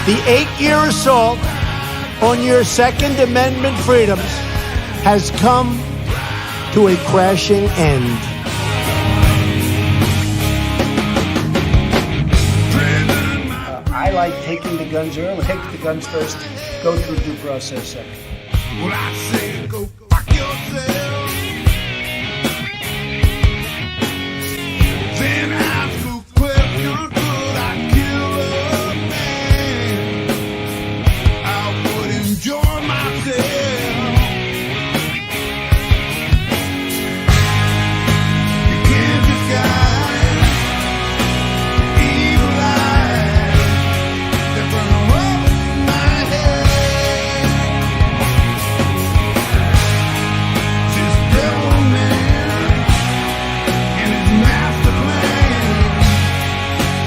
The 8-year assault on your Second Amendment freedoms has come to a crashing end. I like taking the guns early. Take the guns first, go through due process second. Well, I say go fuck yourself. Then ask the question, could I kill a man? I would enjoy myself. You can't disguise evil eyes that burn over my head. This devil man and his master plan.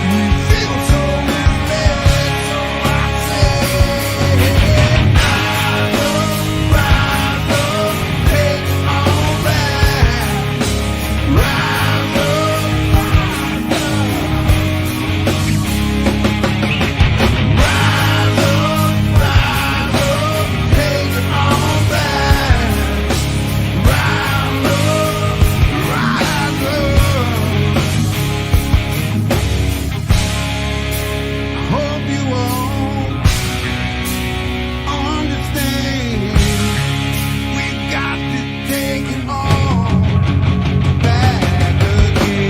We feel so misled, so I say, rise up, take all back. Rise up, take it all back. Rise up. Hope you all understand. We got to take it all back again.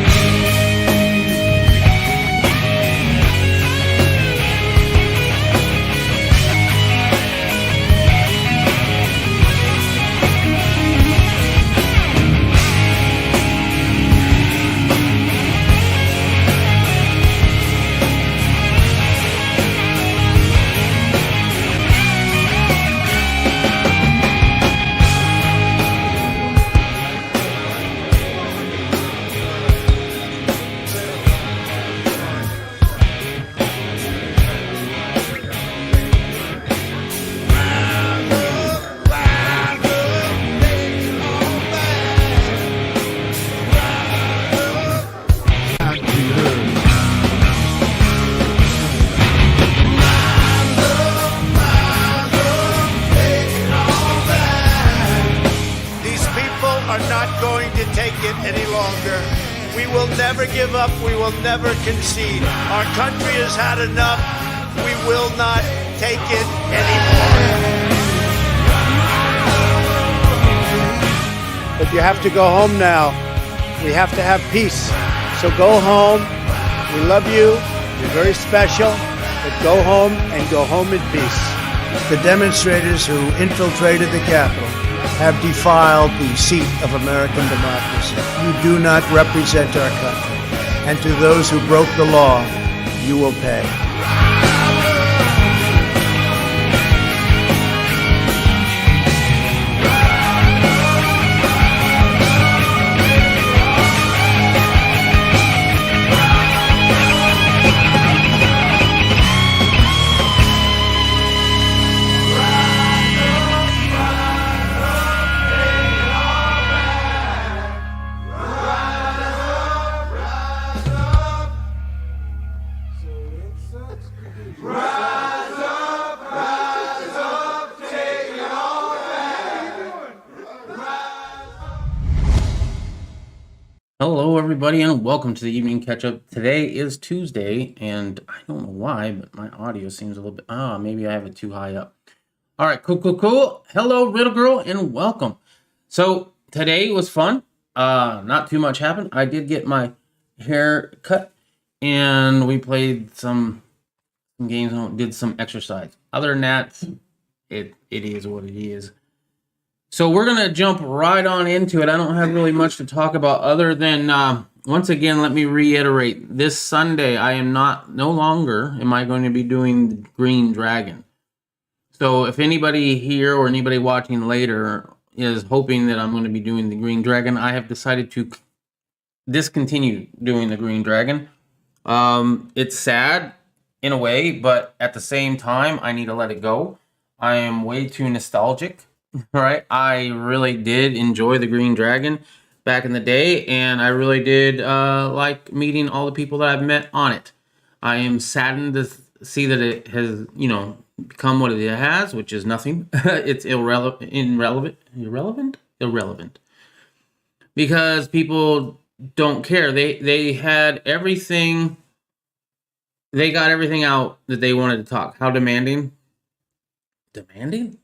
These people are not going to take it any longer. We will never give up. We will never concede. Our country has had enough. We will not take it anymore. But you have to go home now. We have to have peace. So go home. We love you. You're very special. But go home and go home in peace. The demonstrators who infiltrated the Capitol have defiled the seat of American democracy. You do not represent our country. And to those who broke the law, you will pay. Hello, everybody, and welcome to the evening catch-up. Today is Tuesday, and I don't know why, but my audio seems a little bit... maybe I have it too high up. All right, cool. Hello, Riddle Girl, and welcome. So, today was fun. Not too much happened. I did get my hair cut, and we played some games and did some exercise. Other than that, it is what it is. So we're going to jump right on into it. I don't have really much to talk about other than, once again, let me reiterate. This Sunday, I am no longer am I going to be doing the Green Dragon. So if anybody here or anybody watching later is hoping that I'm going to be doing the Green Dragon, I have decided to discontinue doing the Green Dragon. It's sad in a way, but at the same time, I need to let it go. I am way too nostalgic. All right, I really did enjoy the Green Dragon back in the day, and I really did like meeting all the people that I've met on it. I am saddened see that it has, become what it has, which is nothing. It's irrelevant, because people don't care. They had everything. They got everything out that they wanted to talk. How demanding? Demanding?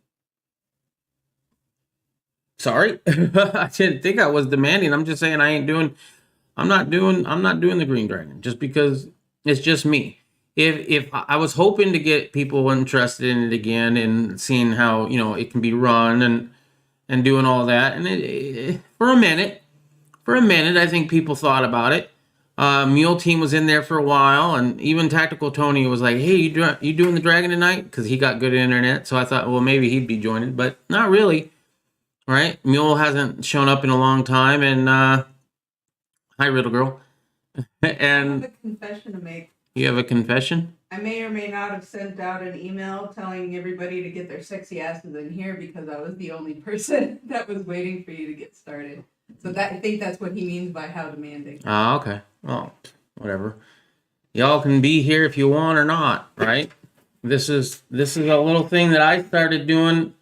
Sorry, I didn't think I was demanding. I'm just saying I'm not doing the Green Dragon just because it's just me. If I was hoping to get people interested in it again and seeing how it can be run and doing all that, and for a minute, I think people thought about it. Mule Team was in there for a while, and even Tactical Tony was like, "Hey, you doing the Dragon tonight?" Because he got good internet. So I thought, well, maybe he'd be joining, but not really. Right? Mule hasn't shown up in a long time, and hi, Riddle Girl. And I have a confession to make. You have a confession? I may or may not have sent out an email telling everybody to get their sexy asses in here because I was the only person that was waiting for you to get started. So I think that's what he means by how demanding. Oh, okay. Well, whatever. Y'all can be here if you want or not, right? This is a little thing that I started doing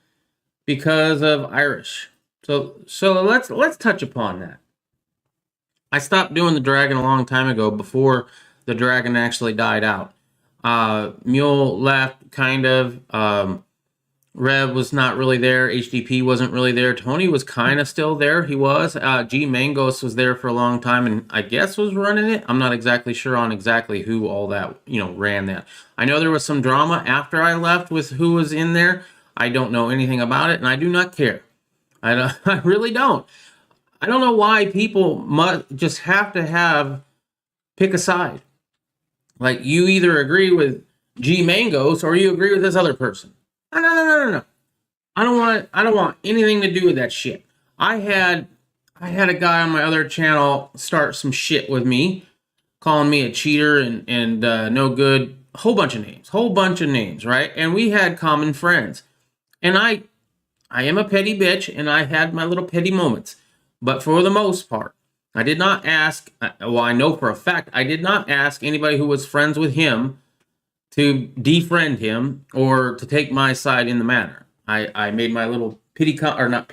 because of Irish. So let's touch upon that. I stopped doing the Dragon a long time ago, before the Dragon actually died out. Mule left, kind of. Rev was not really there. HDP wasn't really there. Tony was kind of still there. He was. G Mangos was there for a long time, and I guess was running it. I'm not exactly sure on exactly who all that ran that. I know there was some drama after I left with who was in there. I don't know anything about it, and I do not care. I really don't. I don't know why people must just have to pick a side. Like, you either agree with G Mangos or you agree with this other person. No. I don't want anything to do with that shit. I had a guy on my other channel start some shit with me, calling me a cheater and no good. Whole bunch of names, right? And we had common friends. And I am a petty bitch, and I had my little petty moments. But for the most part, I did not ask, well, I know for a fact, I did not ask anybody who was friends with him to defriend him or to take my side in the matter. I made my little petty comments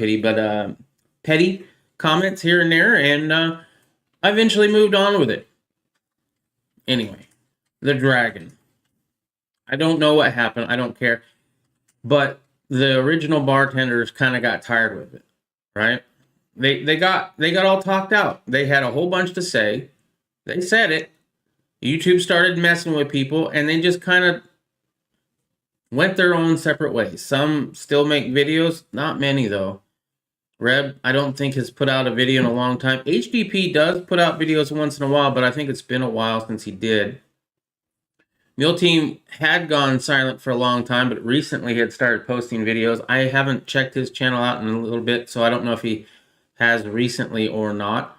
here and there, and I eventually moved on with it. Anyway, the Dragon. I don't know what happened. I don't care. But the original bartenders kind of got tired with it, right? They got all talked out. They had a whole bunch to say. They said it. YouTube started messing with people, and they just kind of went their own separate ways. Some still make videos, not many though. Reb, I don't think, has put out a video in a long time. HDP does put out videos once in a while, but I think it's been a while since he did. Mule Team had gone silent for a long time, but recently he had started posting videos. I haven't checked his channel out in a little bit, so I don't know if he has recently or not.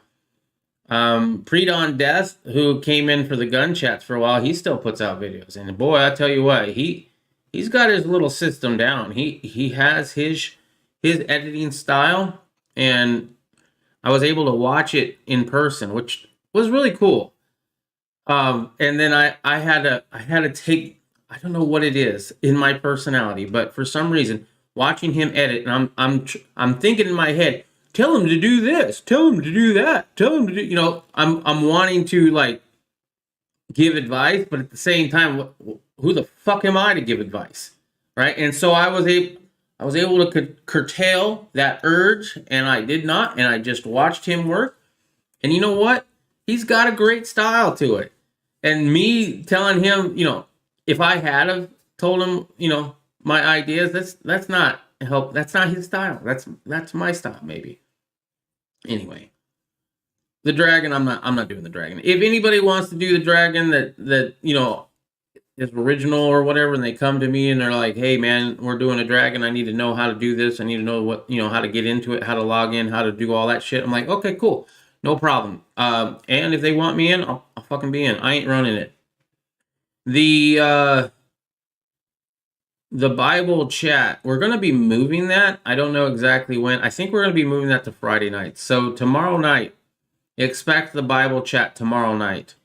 Pre-Dawn Death, who came in for the gun chats for a while, he still puts out videos. And boy, I tell you what, he's got his little system down. He has his editing style, and I was able to watch it in person, which was really cool. And then I had to take, I don't know what it is in my personality, but for some reason, watching him edit, and I'm thinking in my head, tell him to do this, tell him to do that, tell him to do, I'm wanting to like give advice, but at the same time, who the fuck am I to give advice, right? And so I was able to curtail that urge, and I did not, and I just watched him work. And you know what? He's got a great style to it. And me telling him, if I had have told him, my ideas, that's not help. That's not his style. That's my style, maybe. Anyway, the Dragon, I'm not doing the Dragon. If anybody wants to do the Dragon that is original or whatever, and they come to me and they're like, hey man, we're doing a Dragon, I need to know how to do this, I need to know what, how to get into it, how to log in, how to do all that shit. I'm like, okay, cool, no problem. And if they want me in, I'll fucking be in. I ain't running it. The Bible chat, we're going to be moving that. I don't know exactly when. I think we're going to be moving that to Friday night. So tomorrow night, expect the Bible chat tomorrow night.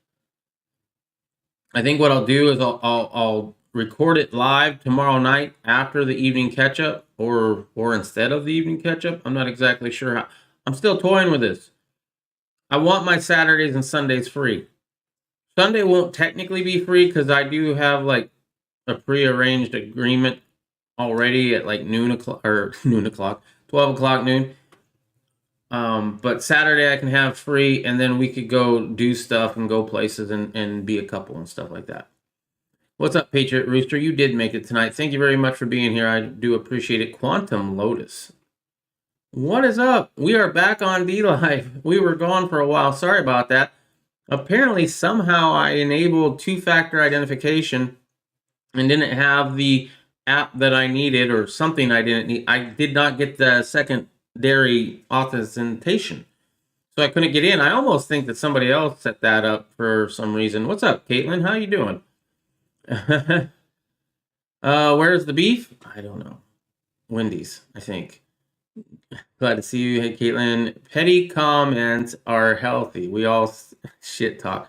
I think what I'll do is I'll record it live tomorrow night after the evening catch up, or instead of the evening catch up. I'm not exactly sure how. I'm still toying with this. I want my Saturdays and Sundays free. Sunday won't technically be free because I do have like a prearranged agreement already at like noon o'clock or 12 o'clock noon. But Saturday I can have free, and then we could go do stuff and go places and be a couple and stuff like that. What's up, Patriot Rooster? You did make it tonight. Thank you very much for being here. I do appreciate it. Quantum Lotus. What is up? We are back on D-Live. We were gone for a while. Sorry about that. Apparently, somehow I enabled two-factor identification and didn't have the app that I needed, or something I didn't need. I did not get the secondary authentication, so I couldn't get in. I almost think that somebody else set that up for some reason. What's up, Caitlin? How you doing? Where's the beef? I don't know. Wendy's, I think. Glad to see you. Hey, Caitlin. Petty comments are healthy. We all shit talk.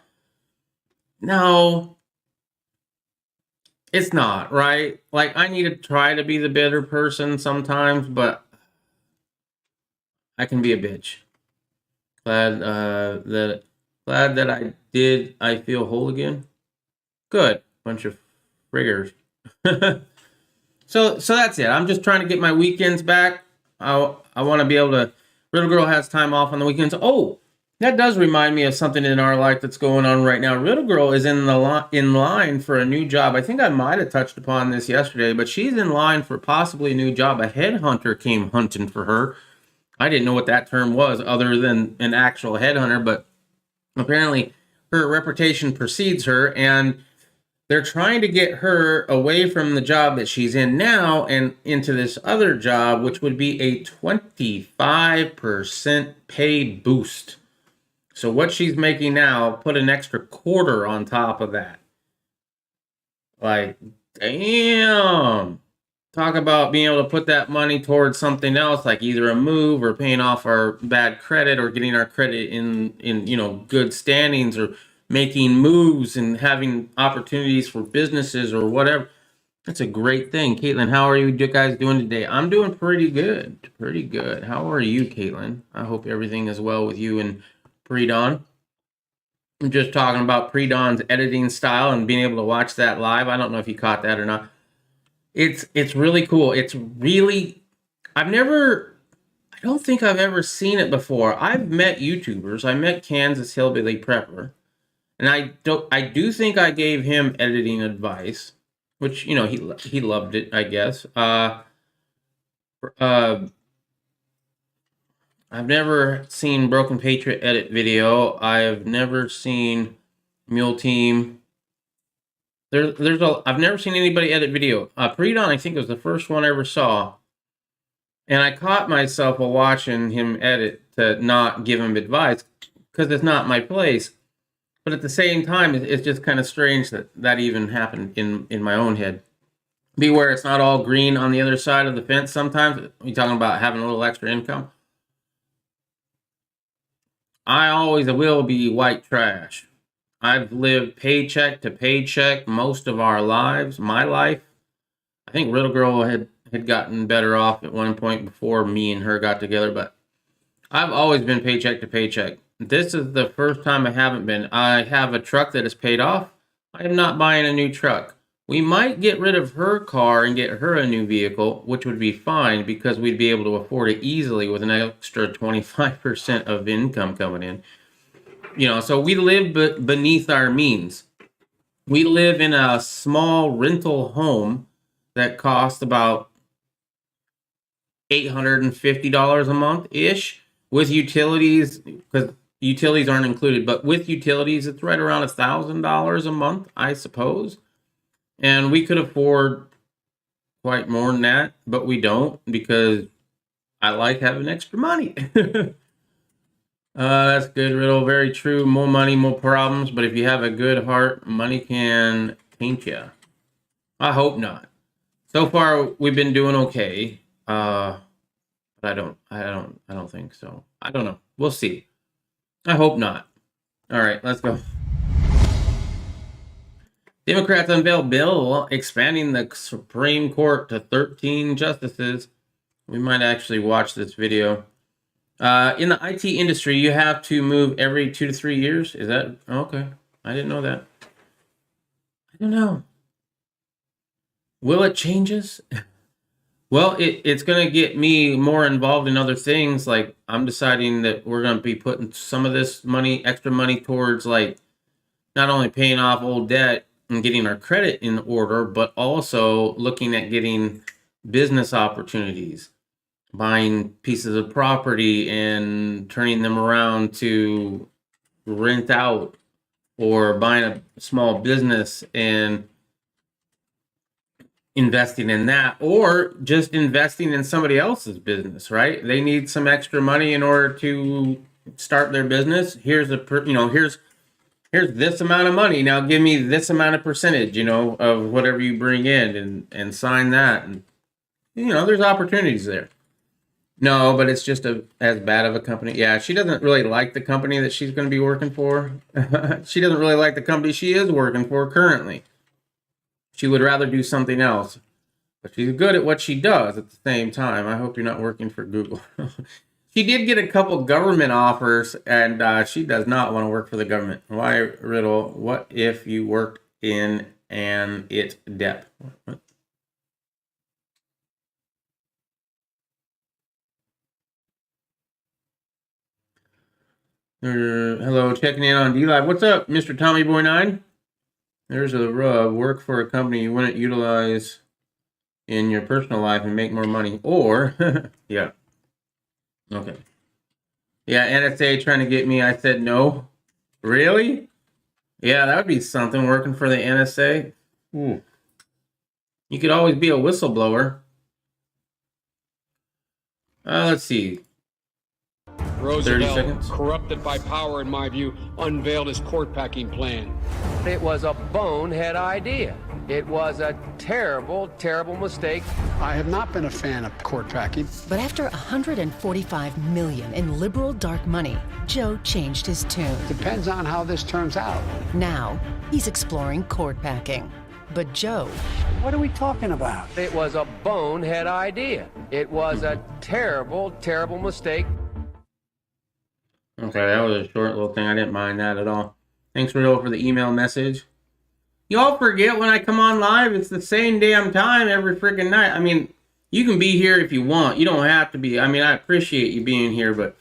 No, it's not, right? Like, I need to try to be the better person sometimes, but I can be a bitch. Glad that I did. I feel whole again. Good. Bunch of friggers. So that's it. I'm just trying to get my weekends back. I want to be able to. Little girl has time off on the weekends. Oh, that does remind me of something in our life that's going on right now. Little girl is in line for a new job. I think I might have touched upon this yesterday, but she's in line for possibly a new job. A headhunter came hunting for her. I didn't know what that term was other than an actual headhunter, but apparently her reputation precedes her, and they're trying to get her away from the job that she's in now and into this other job, which would be a 25% pay boost. So what she's making now, put an extra quarter on top of that. Like, damn. Talk about being able to put that money towards something else, like either a move or paying off our bad credit or getting our credit in good standings, or making moves and having opportunities for businesses or whatever. That's a great thing. Caitlin, how are you guys doing today? I'm doing pretty good. Pretty good. How are you, Caitlin? I hope everything is well with you and Pre-Dawn. I'm just talking about Pre-Dawn's editing style and being able to watch that live. I don't know if you caught that or not. It's really cool. It's really, I don't think I've ever seen it before. I've met YouTubers. I met Kansas Hillbilly Prepper. And I do think I gave him editing advice, which, he loved it, I guess. I've never seen Broken Patriot edit video. I've never seen Mule Team. I've never seen anybody edit video. Pre-Dawn, I think, was the first one I ever saw. And I caught myself while watching him edit to not give him advice because it's not my place. But at the same time, it's just kind of strange that even happened in my own head. Beware, it's not all green on the other side of the fence sometimes. You're talking about having a little extra income. I always will be white trash. I've lived paycheck to paycheck most of our lives, my life. I think Little Girl had gotten better off at one point before me and her got together, but I've always been paycheck to paycheck. This is the first time I haven't been. I have a truck that is paid off. I am not buying a new truck. We might get rid of her car and get her a new vehicle, which would be fine because we'd be able to afford it easily with an extra 25% of income coming in. So we live beneath our means. We live in a small rental home that costs about $850 a month-ish with utilities, because utilities aren't included, but with utilities, it's right around $1,000 a month, I suppose. And we could afford quite more than that, but we don't because I like having extra money. That's good, Riddle. Very true. More money, more problems. But if you have a good heart, money can taint you. I hope not. So far, we've been doing okay. But I don't think so. I don't know. We'll see. I hope not. All right, let's go. Democrats unveil bill expanding the Supreme Court to 13 justices. We might actually watch this video. In the IT industry, you have to move every 2 to 3 years. Is that okay? I didn't know that. I don't know. Will it changes? Well, it's going to get me more involved in other things. Like I'm deciding that we're going to be putting some of this money, extra money towards like not only paying off old debt and getting our credit in order, but also looking at getting business opportunities, buying pieces of property and turning them around to rent out, or buying a small business and investing in that, or just investing in somebody else's business, right? They need some extra money in order to start their business. Here's here's this amount of money. Now give me this amount of percentage, of whatever you bring in, and sign that. And, there's opportunities there. No, but it's just as bad of a company. Yeah, she doesn't really like the company that she's going to be working for. She doesn't really like the company she is working for currently. She would rather do something else. But she's good at what she does at the same time. I hope you're not working for Google. She did get a couple government offers, and she does not want to work for the government. Why, Riddle? What if you worked in an dep? What? Hello, checking in on D-Live. What's up, Mr. Tommy Boy 9? There's a rub. Work for a company you wouldn't utilize in your personal life and make more money. Or, yeah. Okay. Yeah, NSA trying to get me. I said no. Really? Yeah, that would be something, working for the NSA. Ooh. You could always be a whistleblower. Let's see. 30 seconds. Corrupted by power, in my view, unveiled his court packing plan. It was a bonehead idea. It was a terrible, terrible mistake. I have not been a fan of court packing. But after $145 million in liberal dark money, Joe changed his tune. Depends on how this turns out. Now, he's exploring court packing. But Joe... What are we talking about? It was a bonehead idea. It was a terrible, terrible mistake. Okay, that was a short little thing. I didn't mind that at all. Thanks, Riddle, for the email message. Y'all forget when I come on live, it's the same damn time every freaking night. I mean, you can be here if you want. You don't have to be. I mean, I appreciate you being here, but,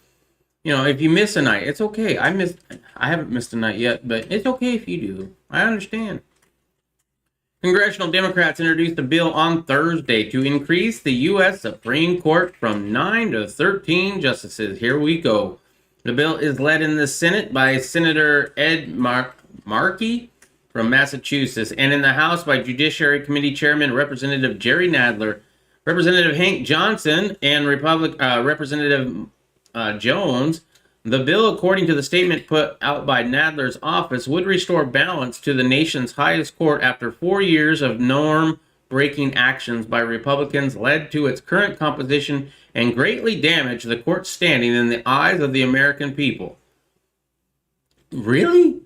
if you miss a night, it's okay. I haven't missed a night yet, but it's okay if you do. I understand. Congressional Democrats introduced a bill on Thursday to increase the U.S. Supreme Court from 9 to 13 justices. Here we go. The bill is led in the Senate by Senator Ed Markey from Massachusetts, and in the House by Judiciary Committee Chairman Representative Jerry Nadler, Representative Hank Johnson, and Representative Jones. The bill, according to the statement put out by Nadler's office, would restore balance to the nation's highest court after 4 years of norm-breaking actions by Republicans led to its current composition and greatly damage the court's standing in the eyes of the American people. Really?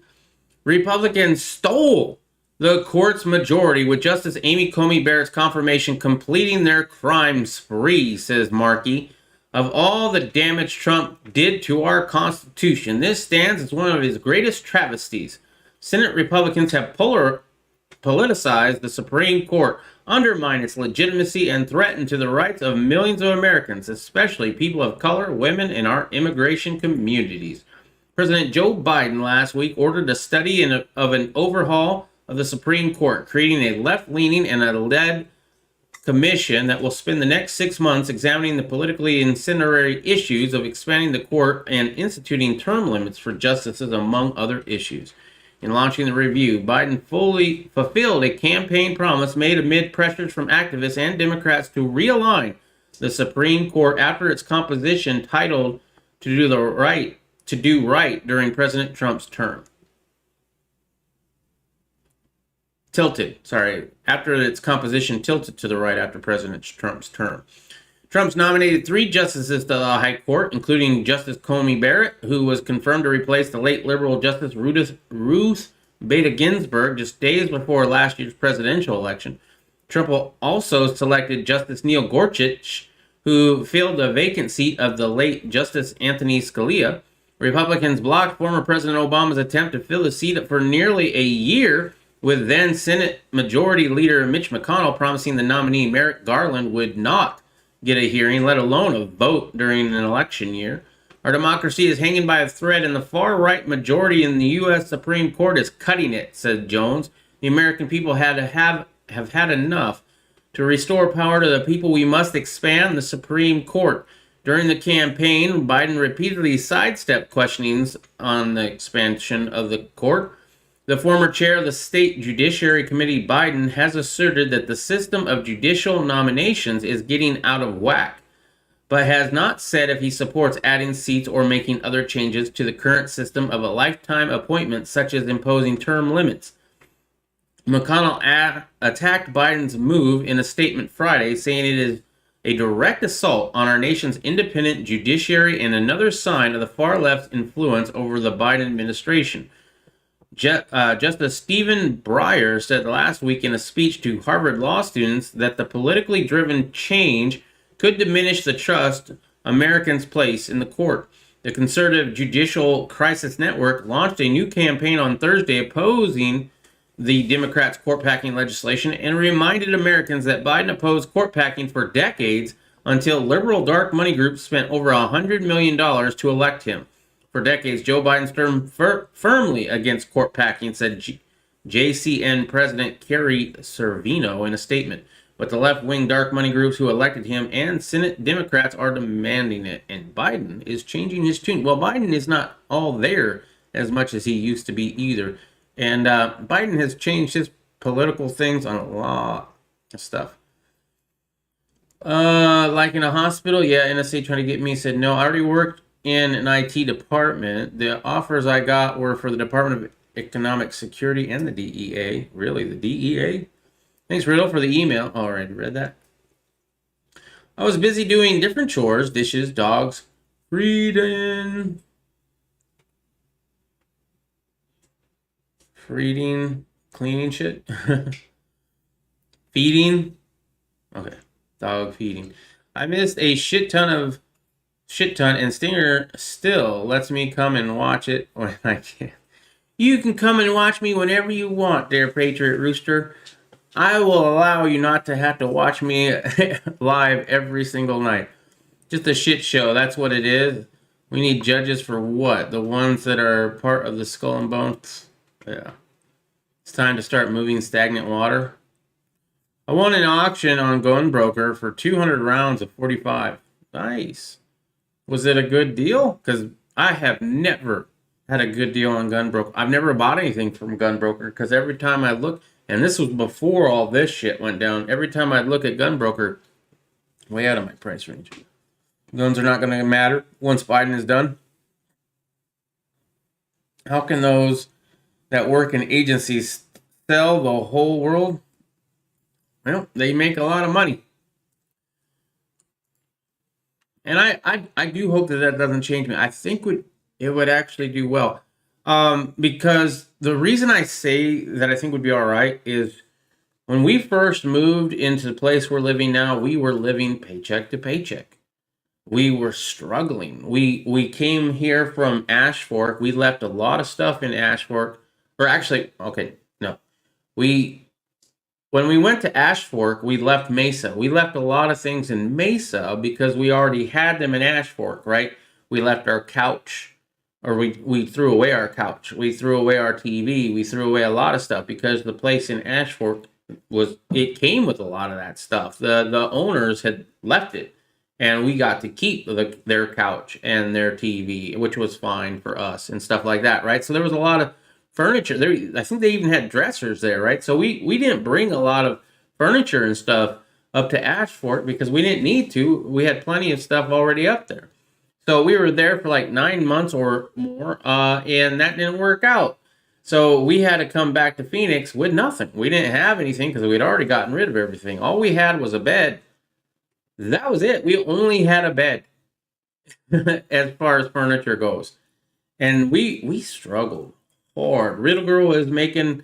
Republicans stole the court's majority, with Justice Amy Coney Barrett's confirmation completing their crime spree, says Markey. Of all the damage Trump did to our Constitution, this stands as one of his greatest travesties. Senate Republicans have politicized the Supreme Court, undermined its legitimacy, and threatened to the rights of millions of Americans, especially people of color, women, and our immigration communities. President Joe Biden last week ordered a study of an overhaul of the Supreme Court, creating a left-leaning and a led commission that will spend the next 6 months examining the politically incendiary issues of expanding the court and instituting term limits for justices, among other issues. In launching the review, Biden fully fulfilled a campaign promise made amid pressures from activists and Democrats to realign the Supreme Court after its composition titled to do right during President Trump's term. After its composition tilted to the right after President Trump's term. Trump's nominated 3 justices to the High Court, including Justice Coney Barrett, who was confirmed to replace the late liberal Justice Ruth Beta Ginsburg just days before last year's presidential election. Trump also selected Justice Neil Gorsuch, who filled the vacant seat of the late Justice Anthony Scalia. Republicans blocked former President Obama's attempt to fill the seat for nearly a year, with then Senate Majority Leader Mitch McConnell promising the nominee Merrick Garland would not get a hearing, let alone a vote during an election year. Our democracy is hanging by a thread, and the far-right majority in the U.S. Supreme Court is cutting it, said Jones. The American people have had enough. To restore power to the people, we must expand the Supreme Court. During the campaign, Biden repeatedly sidestepped questionings on the expansion of the court. The former chair of the State Judiciary Committee, Biden, has asserted that the system of judicial nominations is getting out of whack, but has not said if he supports adding seats or making other changes to the current system of a lifetime appointment, such as imposing term limits. McConnell attacked Biden's move in a statement Friday, saying it is a direct assault on our nation's independent judiciary and another sign of the far left's influence over the Biden administration. Justice Stephen Breyer said last week in a speech to Harvard law students that the politically driven change could diminish the trust Americans place in the court. The Conservative Judicial Crisis Network launched a new campaign on Thursday opposing the Democrats' court packing legislation and reminded Americans that Biden opposed court packing for decades until liberal dark money groups spent over $100 million to elect him. For decades, Joe Biden stood firmly against court packing, said JCN President Kerry Servino in a statement. But the left-wing dark money groups who elected him and Senate Democrats are demanding it. And Biden is changing his tune. Well, Biden is not all there as much as he used to be either. And Biden has changed his political things on a lot of stuff. Like in a hospital, yeah, NSA trying to get me, said, no, I already worked in an IT department. The offers I got were for the Department of Economic Security and the DEA. Really, the DEA? Thanks, Riddle, for the email. Already read that. I was busy doing different chores, dishes, dogs, feeding, cleaning shit. Feeding. Okay, dog feeding. I missed a shit ton, and Stinger still lets me come and watch it when I can. You can come and watch me whenever you want, dear Patriot Rooster. I will allow you not to have to watch me live every single night. Just a shit show, that's what it is. We need judges for what? The ones that are part of the Skull and Bones? Yeah. It's time to start moving stagnant water. I won an auction on Gunbroker for 200 rounds of 45. Nice. Was it a good deal? Because I have never had a good deal on Gunbroker. I've never bought anything from Gunbroker because every time I look, and this was before all this shit went down, every time I'd look at Gunbroker, way out of my price range. Guns are not going to matter once Biden is done. How can those that work in agencies sell the whole world? Well, they make a lot of money. And I do hope that doesn't change me. I think it would actually do well. Because the reason I say that I think would be all right is when we first moved into the place we're living now, we were living paycheck to paycheck. We were struggling. We came here from Ash Fork. We left a lot of stuff in Ash Fork. Or actually, okay, no. When we went to Ash Fork, we left Mesa. We left a lot of things in Mesa because we already had them in Ash Fork, right? We left our couch, or we threw away our couch. We threw away our TV. We threw away a lot of stuff because the place in Ash Fork it came with a lot of that stuff. The owners had left it, and we got to keep their couch and their TV, which was fine for us and stuff like that, right? So there was a lot of furniture there. I think they even had dressers there, right? So we didn't bring a lot of furniture and stuff up to Ash Fork because we didn't need to. We had plenty of stuff already up there. So we were there for like 9 months or more, and that didn't work out. So we had to come back to Phoenix with nothing. We didn't have anything because we'd already gotten rid of everything. All we had was a bed. That was it. We only had a bed as far as furniture goes. And we struggled hard. Riddle Girl is making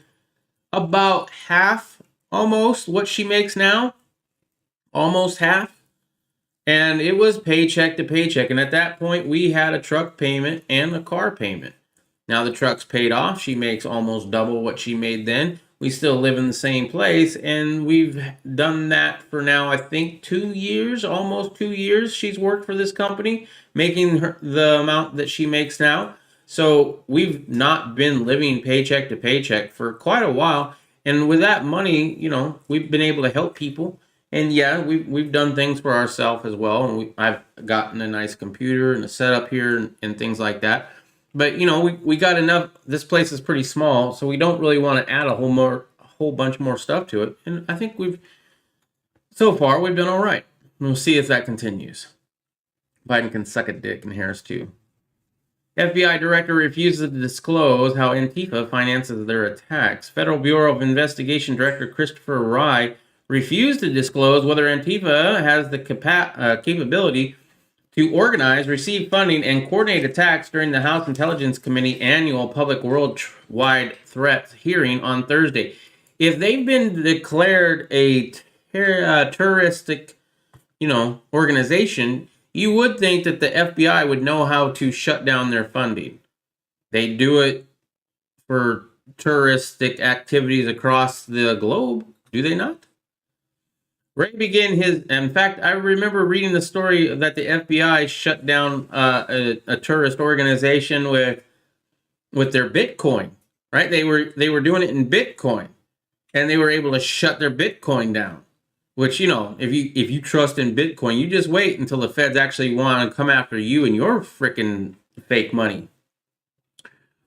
about half, almost, what she makes now. Almost half. And it was paycheck to paycheck. And at that point, we had a truck payment and a car payment. Now the truck's paid off. She makes almost double what she made then. We still live in the same place. And we've done that for now, I think, 2 years, almost 2 years. She's worked for this company, making the amount that she makes now. So we've not been living paycheck to paycheck for quite a while. And with that money, you know, we've been able to help people. And yeah, we've done things for ourselves as well. And I've gotten a nice computer and a setup here and things like that. But you know, we got enough. This place is pretty small, so we don't really want to add a whole bunch more stuff to it. And I think so far we've done all right. We'll see if that continues. Biden can suck a dick, and Harris too. FBI director refuses to disclose how Antifa finances their attacks. Federal Bureau of Investigation Director Christopher Wray refused to disclose whether Antifa has the capability to organize, receive funding, and coordinate attacks during the House Intelligence Committee annual public worldwide threats hearing on Thursday. If they've been declared a terroristic, organization, you would think that the FBI would know how to shut down their funding. They do it for terroristic activities across the globe, do they not? Wray began in fact, I remember reading the story that the FBI shut down a terrorist organization with their Bitcoin, right? They were doing it in Bitcoin, and they were able to shut their Bitcoin down. Which, if you trust in Bitcoin, you just wait until the feds actually want to come after you and your freaking fake money.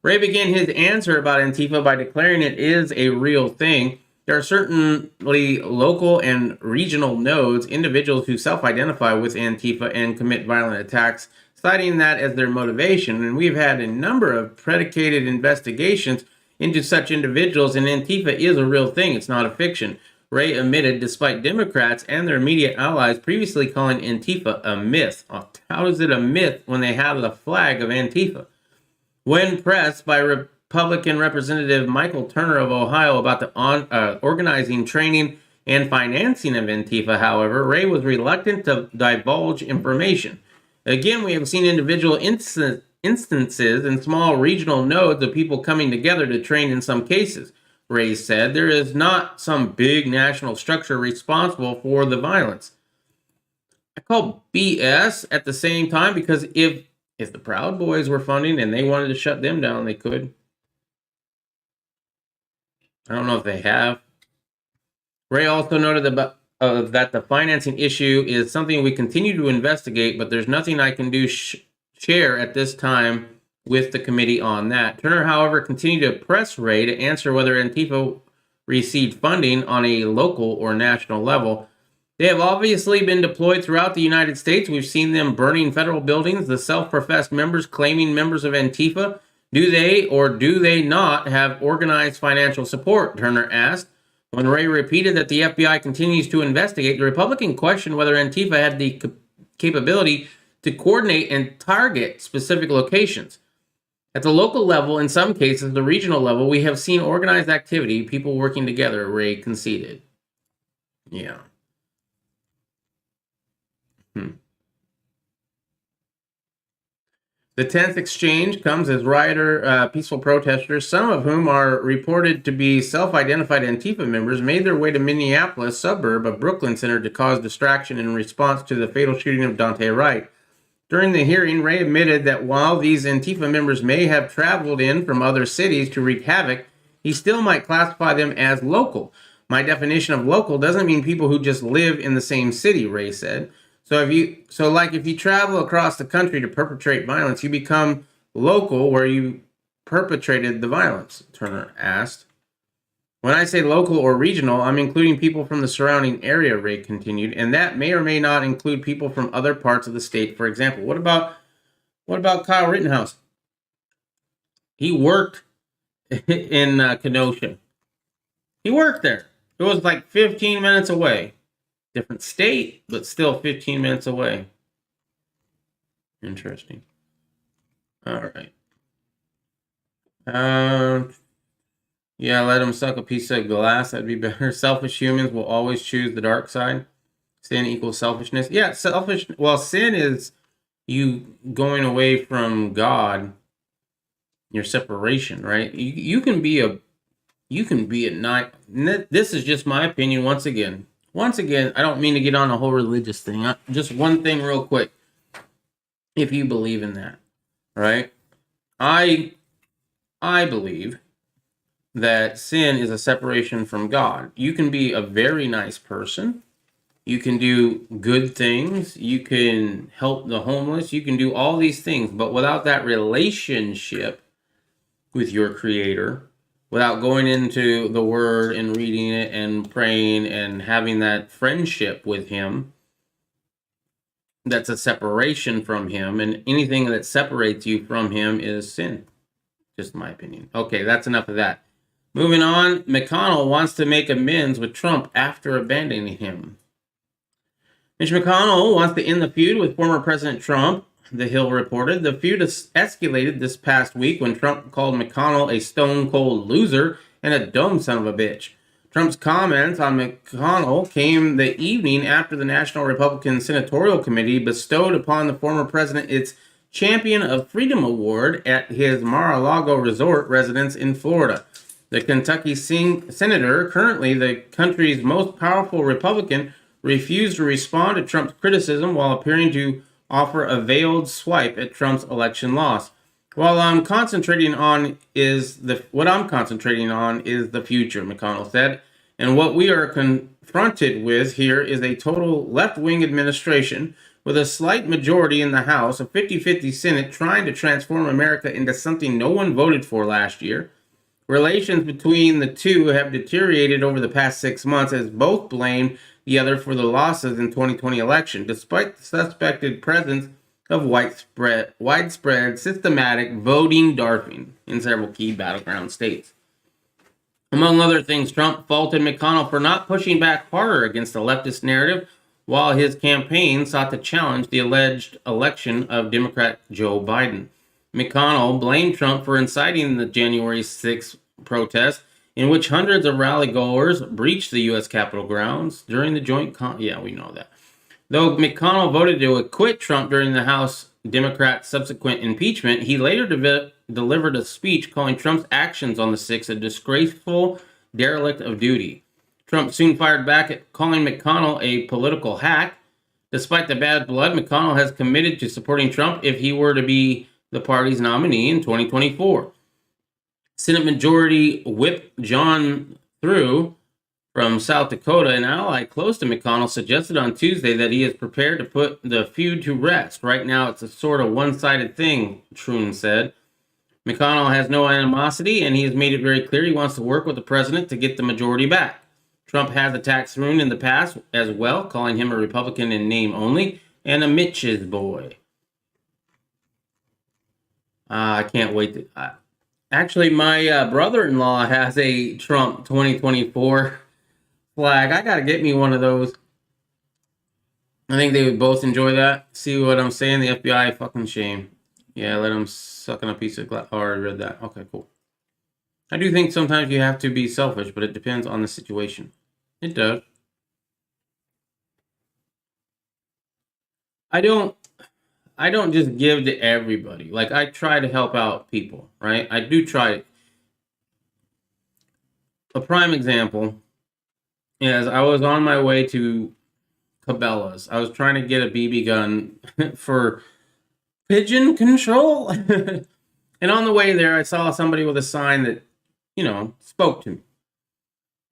Wray began his answer about Antifa by declaring it is a real thing. There are certainly local and regional nodes, individuals who self-identify with Antifa and commit violent attacks, citing that as their motivation. And we've had a number of predicated investigations into such individuals, and Antifa is a real thing. It's not a fiction. Wray admitted, despite Democrats and their immediate allies previously calling Antifa a myth. How is it a myth when they have the flag of Antifa? When pressed by Republican Representative Michael Turner of Ohio about the organizing, training, and financing of Antifa, however, Wray was reluctant to divulge information. Again, we have seen individual instances in small regional nodes of people coming together to train in some cases. Wray said there is not some big national structure responsible for the violence. I call BS at the same time, because if the Proud Boys were funding and they wanted to shut them down, they could. I don't know if they have. Wray also noted that the financing issue is something we continue to investigate, but there's nothing I can do share at this time with the committee on that. Turner, however, continued to press Wray to answer whether Antifa received funding on a local or national level. They have obviously been deployed throughout the United States. We've seen them burning federal buildings, the self-professed members claiming members of Antifa. Do they or do they not have organized financial support? Turner asked. When Wray repeated that the FBI continues to investigate, the Republican questioned whether Antifa had the capability to coordinate and target specific locations. At the local level, in some cases, the regional level, we have seen organized activity, people working together, Wray conceded. Yeah. The 10th exchange comes as peaceful protesters, some of whom are reported to be self-identified Antifa members, made their way to Minneapolis, suburb of Brooklyn Center, to cause distraction in response to the fatal shooting of Daunte Wright. During the hearing, Wray admitted that while these Antifa members may have traveled in from other cities to wreak havoc, he still might classify them as local. My definition of local doesn't mean people who just live in the same city, Wray said. So if you travel across the country to perpetrate violence, you become local where you perpetrated the violence, Turner asked. When I say local or regional, I'm including people from the surrounding area, Wray continued, and that may or may not include people from other parts of the state. For example, what about Kyle Rittenhouse? He worked in Kenosha. He worked there. It was like 15 minutes away. Different state, but still 15 minutes away. Interesting. All right. Yeah, let him suck a piece of glass. That'd be better. Selfish humans will always choose the dark side. Sin equals selfishness. Yeah, selfish. Well, sin is you going away from God, your separation, right? You can be a night. This is just my opinion. Once again, I don't mean to get on a whole religious thing. Just one thing, real quick. If you believe in that, right? I believe that sin is a separation from God. You can be a very nice person. You can do good things. You can help the homeless. You can do all these things. But without that relationship with your Creator, without going into the Word and reading it and praying and having that friendship with Him, that's a separation from Him. And anything that separates you from Him is sin. Just my opinion. Okay, that's enough of that. Moving on, McConnell wants to make amends with Trump after abandoning him. Mitch McConnell wants to end the feud with former President Trump, The Hill reported. The feud escalated this past week when Trump called McConnell a stone-cold loser and a dumb son of a bitch. Trump's comments on McConnell came the evening after the National Republican Senatorial Committee bestowed upon the former president its Champion of Freedom Award at his Mar-a-Lago resort residence in Florida. The Kentucky senator, currently the country's most powerful Republican, refused to respond to Trump's criticism while appearing to offer a veiled swipe at Trump's election loss. What I'm concentrating on is the future, McConnell said, and what we are confronted with here is a total left-wing administration with a slight majority in the House, a 50-50 Senate trying to transform America into something no one voted for last year. Relations between the two have deteriorated over the past 6 months as both blame the other for the losses in 2020 election, despite the suspected presence of widespread systematic voting darfing in several key battleground states. Among other things, Trump faulted McConnell for not pushing back harder against the leftist narrative, while his campaign sought to challenge the alleged election of Democrat Joe Biden. McConnell blamed Trump for inciting the January 6th protest, in which hundreds of rally goers breached the U.S. Capitol grounds during the joint yeah, we know that. Though McConnell voted to acquit Trump during the House Democrats' subsequent impeachment, he later delivered a speech calling Trump's actions on the 6th a disgraceful derelict of duty. Trump soon fired back at calling McConnell a political hack. Despite the bad blood, McConnell has committed to supporting Trump if he were to be the party's nominee in 2024. Senate Majority Whip John Through from South Dakota, an ally close to McConnell, suggested on Tuesday that he is prepared to put the feud to rest. Right now, it's a sort of one-sided thing, Troon said. McConnell has no animosity, and he has made it very clear he wants to work with the president to get the majority back. Trump has attacked Throon in the past as well, calling him a Republican in name only and a Mitch's boy. I can't wait to... Actually, my brother-in-law has a Trump 2024 flag. I gotta get me one of those. I think they would both enjoy that. See what I'm saying? The FBI, fucking shame. Yeah, let them suck on a piece of glass. Oh, I already read that. Okay, cool. I do think sometimes you have to be selfish, but it depends on the situation. It does. I don't just give to everybody. Like, I try to help out people, right? I do try. A prime example is I was on my way to Cabela's. I was trying to get a BB gun for pigeon control. And on the way there, I saw somebody with a sign that, spoke to me.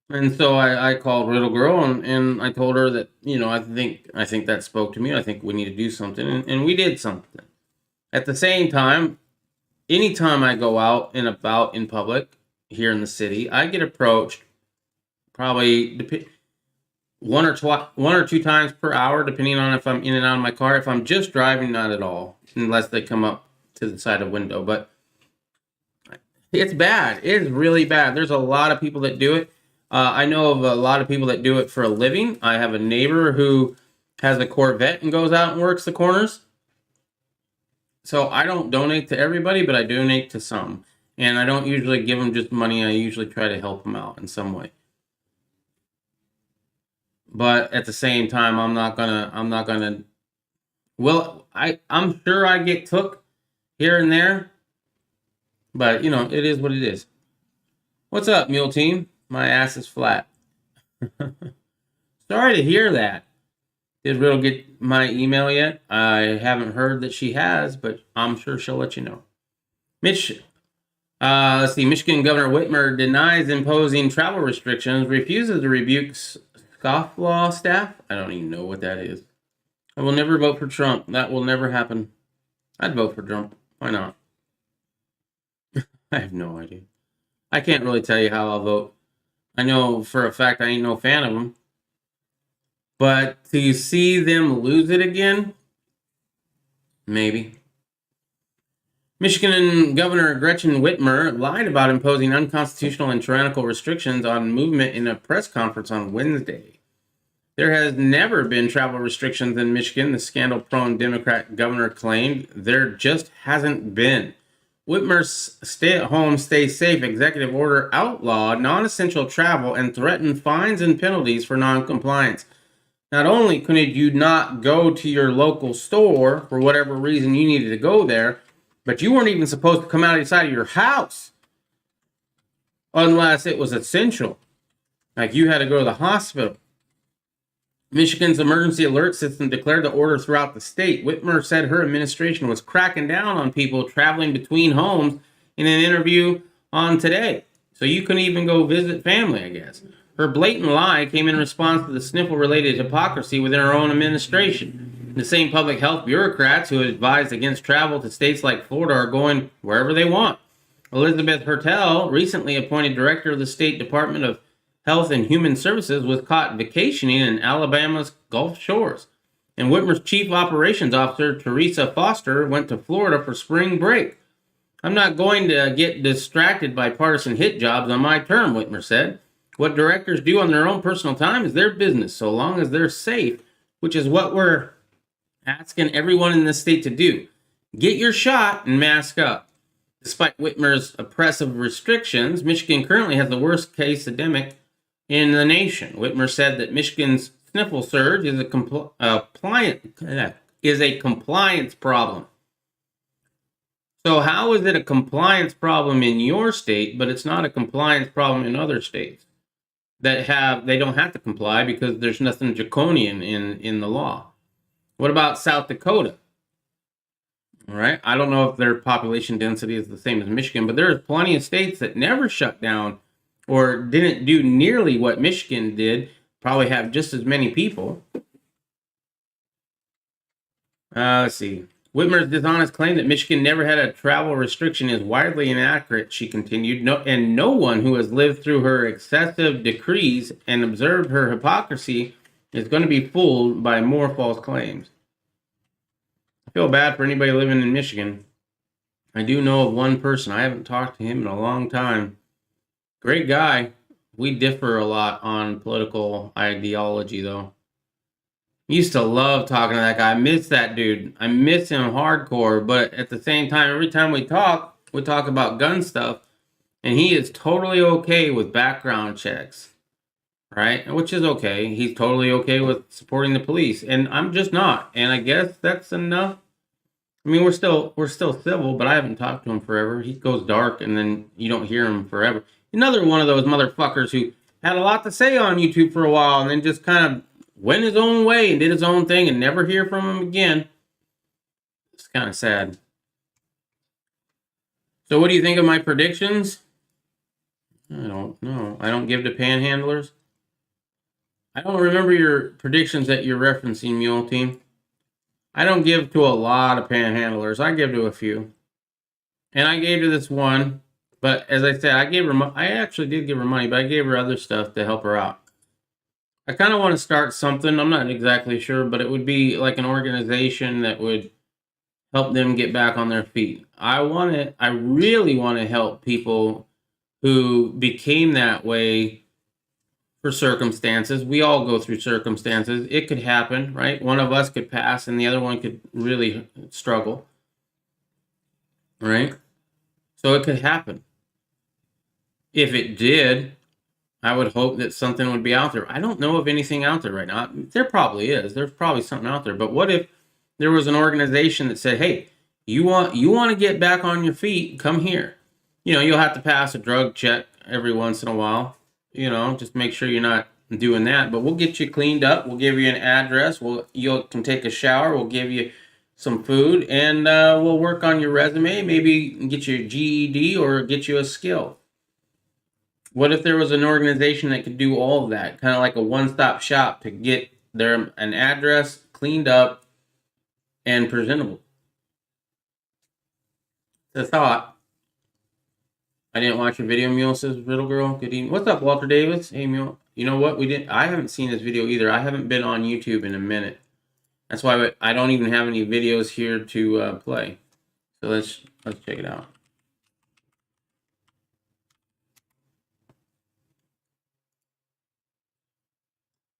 And so I called Riddle Girl and I told her that, I think that spoke to me. I think we need to do something. And we did something. At the same time, anytime I go out and about in public here in the city, I get approached probably one or two times per hour, depending on if I'm in and out of my car. If I'm just driving, not at all, unless they come up to the side of the window. But it's bad. It is really bad. There's a lot of people that do it. I know of a lot of people that do it for a living. I have a neighbor who has a Corvette and goes out and works the corners. So I don't donate to everybody, but I donate to some. And I don't usually give them just money. I usually try to help them out in some way. But at the same time, I'm not gonna. Well, I'm sure I get took here and there, but you know, it is what it is. What's up, Mule Team? My ass is flat. Sorry to hear that. Did Riddle get my email yet? I haven't heard that she has, but I'm sure she'll let you know. Let's see. Michigan Governor Whitmer denies imposing travel restrictions, refuses to rebuke scofflaw staff. I don't even know what that is. I will never vote for Trump. That will never happen. I'd vote for Trump. Why not? I have no idea. I can't really tell you how I'll vote. I know for a fact I ain't no fan of him. But to see them lose it again, maybe. Michigan Governor Gretchen Whitmer lied about imposing unconstitutional and tyrannical restrictions on movement in a press conference on Wednesday. There has never been travel restrictions in Michigan, the scandal-prone Democrat governor claimed. There just hasn't been. Whitmer's stay-at-home, stay-safe executive order outlawed non-essential travel and threatened fines and penalties for non-compliance. Not only could you not go to your local store for whatever reason you needed to go there, but you weren't even supposed to come outside of your house unless it was essential. Like you had to go to the hospital. Michigan's emergency alert system declared the order throughout the state. Whitmer said her administration was cracking down on people traveling between homes in an interview on Today. So you couldn't even go visit family, I guess. Her blatant lie came in response to the sniffle-related hypocrisy within her own administration. The same public health bureaucrats who advised against travel to states like Florida are going wherever they want. Elizabeth Hertel, recently appointed director of the State Department of Health and Human Services, was caught vacationing in Alabama's Gulf Shores. And Whitmer's chief operations officer, Teresa Foster, went to Florida for spring break. I'm not going to get distracted by partisan hit jobs on my term, Whitmer said. What directors do on their own personal time is their business, so long as they're safe, which is what we're asking everyone in the state to do. Get your shot and mask up. Despite Whitmer's oppressive restrictions, Michigan currently has the worst case endemic in the nation. Whitmer said that Michigan's sniffle surge is a compliance problem. So how is it a compliance problem in your state, but it's not a compliance problem in other states that they don't have to comply because there's nothing draconian in the law? What about South Dakota? All right, I don't know if their population density is the same as Michigan, but there's plenty of states that never shut down or didn't do nearly what Michigan did, probably have just as many people. Let's see. Whitmer's dishonest claim that Michigan never had a travel restriction is widely inaccurate, she continued. No one who has lived through her excessive decrees and observed her hypocrisy is going to be fooled by more false claims. I feel bad for anybody living in Michigan. I do know of one person. I haven't talked to him in a long time. Great guy. We differ a lot on political ideology, though. Used to love talking to that guy. I miss that dude. I miss him hardcore. But at the same time, every time we talk about gun stuff. And he is totally okay with background checks. Right? Which is okay. He's totally okay with supporting the police. And I'm just not. And I guess that's enough. I mean, we're still civil, but I haven't talked to him forever. He goes dark and then you don't hear him forever. Another one of those motherfuckers who had a lot to say on YouTube for a while and then just kind of went his own way and did his own thing and never hear from him again. It's kind of sad. So what do you think of my predictions? I don't know. I don't give to panhandlers. I don't remember your predictions that you're referencing, Mule Team. I don't give to a lot of panhandlers. I give to a few. And I gave to this one. But as I said, I actually did give her money, but I gave her other stuff to help her out. I kind of want to start something. I'm not exactly sure, but it would be like an organization that would help them get back on their feet. I really want to help people who became that way for circumstances. We all go through circumstances. It could happen, right? One of us could pass and the other one could really struggle, right? So it could happen. If it did, I would hope that something would be out there. I don't know of anything out there right now. There probably is. There's probably something out there. But what if there was an organization that said, hey, you want to get back on your feet, come here. You'll have to pass a drug check every once in a while. Just make sure you're not doing that. But we'll get you cleaned up. We'll give you an address. You can take a shower. We'll give you some food. And we'll work on your resume. Maybe get you a GED or get you a skill. What if there was an organization that could do all of that? Kind of like a one-stop shop to get an address cleaned up and presentable. The thought. I didn't watch your video, Mule, says Riddle Girl. Good evening. What's up, Walter Davis? Hey, Mule. You know what? I haven't seen this video either. I haven't been on YouTube in a minute. That's why I don't even have any videos here to play. So let's check it out.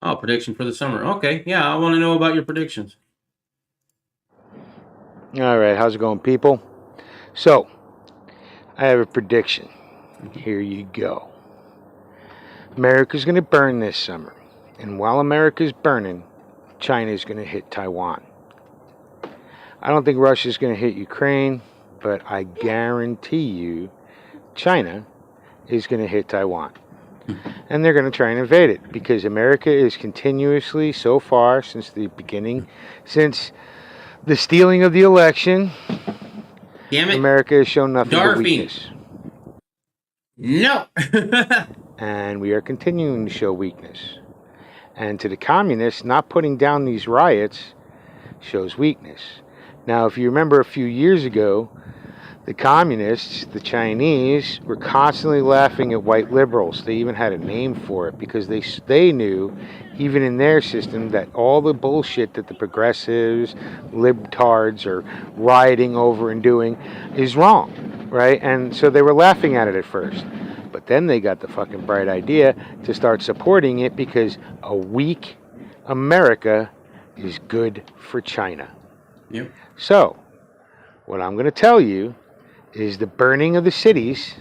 Oh, prediction for the summer. Okay, yeah, I want to know about your predictions. All right, how's it going, people? So, I have a prediction. Here you go. America's going to burn this summer. And while America's burning, China's going to hit Taiwan. I don't think Russia's going to hit Ukraine, but I guarantee you China is going to hit Taiwan. And they're going to try and invade it because America is continuously, so far, since the beginning, since the stealing of the election, damn it, America has shown nothing but weakness. No. And we are continuing to show weakness. And to the communists, not putting down these riots shows weakness. Now, if you remember a few years ago, the communists, the Chinese, were constantly laughing at white liberals. They even had a name for it because they knew, even in their system, that all the bullshit that the progressives, libtards are rioting over and doing is wrong, right? And so they were laughing at it at first. But then they got the fucking bright idea to start supporting it because a weak America is good for China. Yep. So, what I'm going to tell you is the burning of the cities,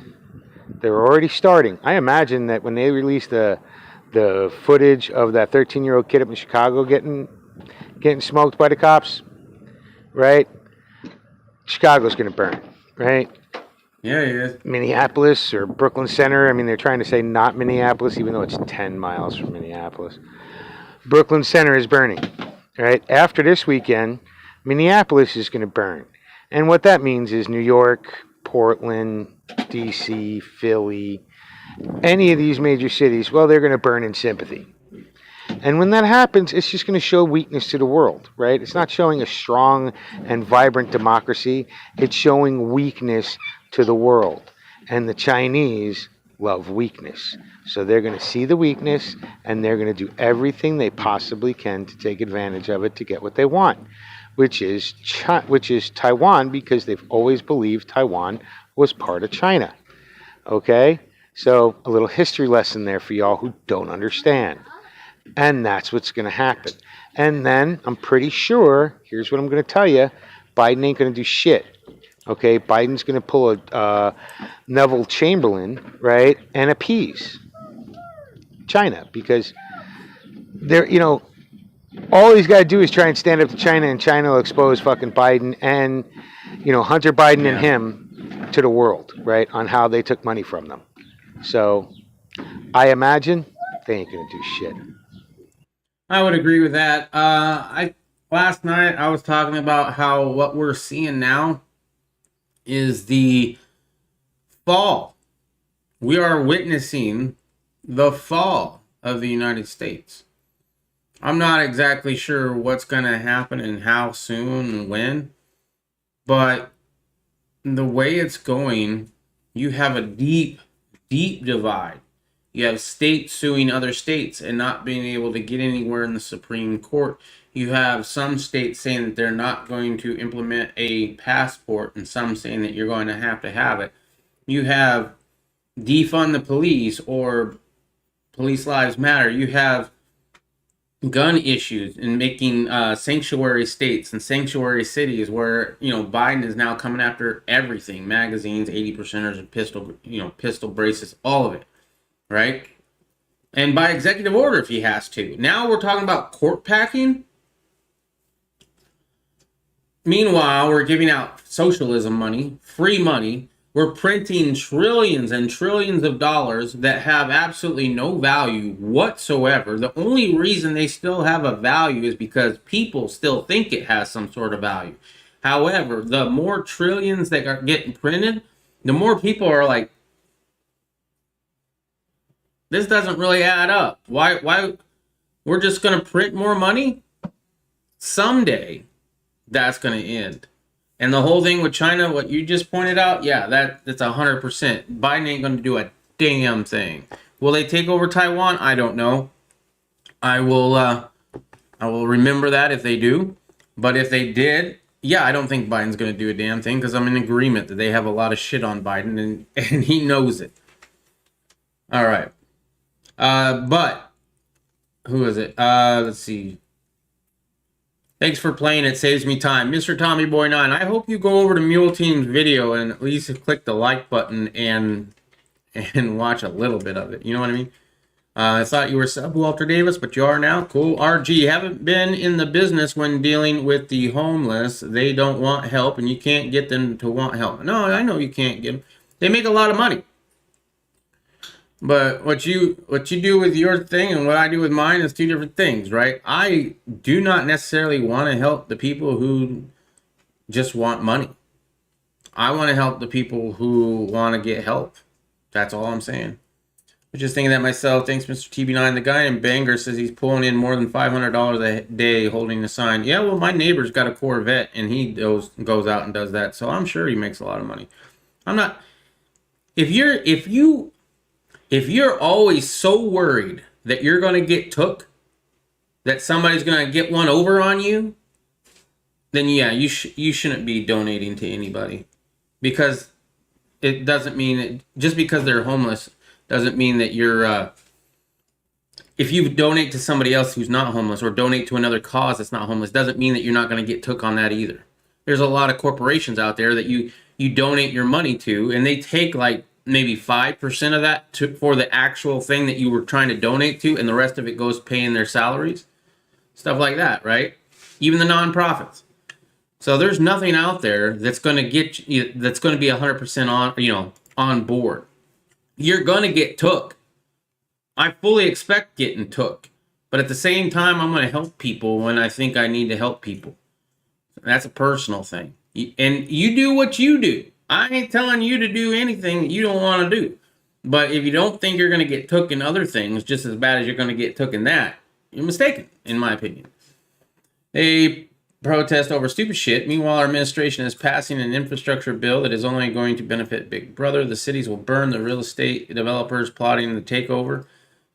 they're already starting. I imagine that when they release the footage of that 13-year-old kid up in Chicago getting smoked by the cops, right? Chicago's going to burn, right? Yeah, it is. Minneapolis or Brooklyn Center. I mean, they're trying to say not Minneapolis, even though it's 10 miles from Minneapolis. Brooklyn Center is burning, right? After this weekend, Minneapolis is going to burn. And what that means is New York, Portland, DC, Philly, any of these major cities, well, they're going to burn in sympathy. And when that happens, it's just going to show weakness to the world, right? It's not showing a strong and vibrant democracy. It's showing weakness to the world. And the Chinese love weakness. So they're going to see the weakness, and they're going to do everything they possibly can to take advantage of it to get what they want, which is Taiwan, because they've always believed Taiwan was part of China. Okay? So a little history lesson there for y'all who don't understand. And that's what's going to happen. And then I'm pretty sure, here's what I'm going to tell you, Biden ain't going to do shit. Okay? Biden's going to pull a Neville Chamberlain, right, and appease China, because they're, all he's got to do is try and stand up to China, and China will expose fucking Biden and, Hunter Biden and him to the world, right, on how they took money from them. So I imagine they ain't going to do shit. I would agree with that. Last night I was talking about how what we're seeing now is the fall. We are witnessing the fall of the United States. I'm not exactly sure what's going to happen and how soon and when, but the way it's going, you have a deep, deep divide. You have states suing other states and not being able to get anywhere in the Supreme Court. You have some states saying that they're not going to implement a passport, and some saying that you're going to have it. You have defund the police or police lives matter. You have, gun issues and making sanctuary states and sanctuary cities where, Biden is now coming after everything, magazines, 80%ers, and pistol braces, all of it, right? And by executive order if he has to. Now we're talking about court packing. Meanwhile, we're giving out socialism money, free money. We're printing trillions and trillions of dollars that have absolutely no value whatsoever. The only reason they still have a value is because people still think it has some sort of value. However, the more trillions that are getting printed, the more people are like, this doesn't really add up. Why we're just going to print more money? Someday, that's going to end. And the whole thing with China, what you just pointed out, yeah, that's 100%. Biden ain't going to do a damn thing. Will they take over Taiwan? I don't know. I will remember that if they do. But if they did, yeah, I don't think Biden's going to do a damn thing because I'm in agreement that they have a lot of shit on Biden and he knows it. All right. But who is it? Let's see. Thanks for playing. It saves me time. Mr. Tommy Boy 9, I hope you go over to Mule Team's video and at least click the like button and watch a little bit of it. You know what I mean? I thought you were sub Walter Davis, but you are now. Cool. RG, haven't been in the business when dealing with the homeless. They don't want help and you can't get them to want help. No, I know you can't get them. They make a lot of money. But what you do with your thing and what I do with mine is two different things, right? I do not necessarily want to help the people who just want money. I want to help the people who want to get help. That's all I'm saying. I'm just thinking that myself. Thanks, Mr. TB9. The guy in Bangor says he's pulling in more than $500 a day holding a sign. Yeah, well, my neighbor's got a Corvette and he goes out and does that. So I'm sure he makes a lot of money. I'm not. If you're always so worried that you're going to get took, that somebody's going to get one over on you, then yeah, you shouldn't be donating to anybody. Because it doesn't mean, just because they're homeless, doesn't mean that you're, if you donate to somebody else who's not homeless or donate to another cause that's not homeless, doesn't mean that you're not going to get took on that either. There's a lot of corporations out there that you donate your money to, and they take like maybe 5% of that for the actual thing that you were trying to donate to, and the rest of it goes paying their salaries. Stuff like that, right? Even the nonprofits. So there's nothing out there that's going to get you, that's going to be 100% on board. You're going to get took. I fully expect getting took. But at the same time, I'm going to help people when I think I need to help people. That's a personal thing. And you do what you do. I ain't telling you to do anything that you don't want to do. But if you don't think you're going to get took in other things just as bad as you're going to get took in that, you're mistaken, in my opinion. They protest over stupid shit. Meanwhile, our administration is passing an infrastructure bill that is only going to benefit Big Brother. The cities will burn, the real estate developers plotting the takeover.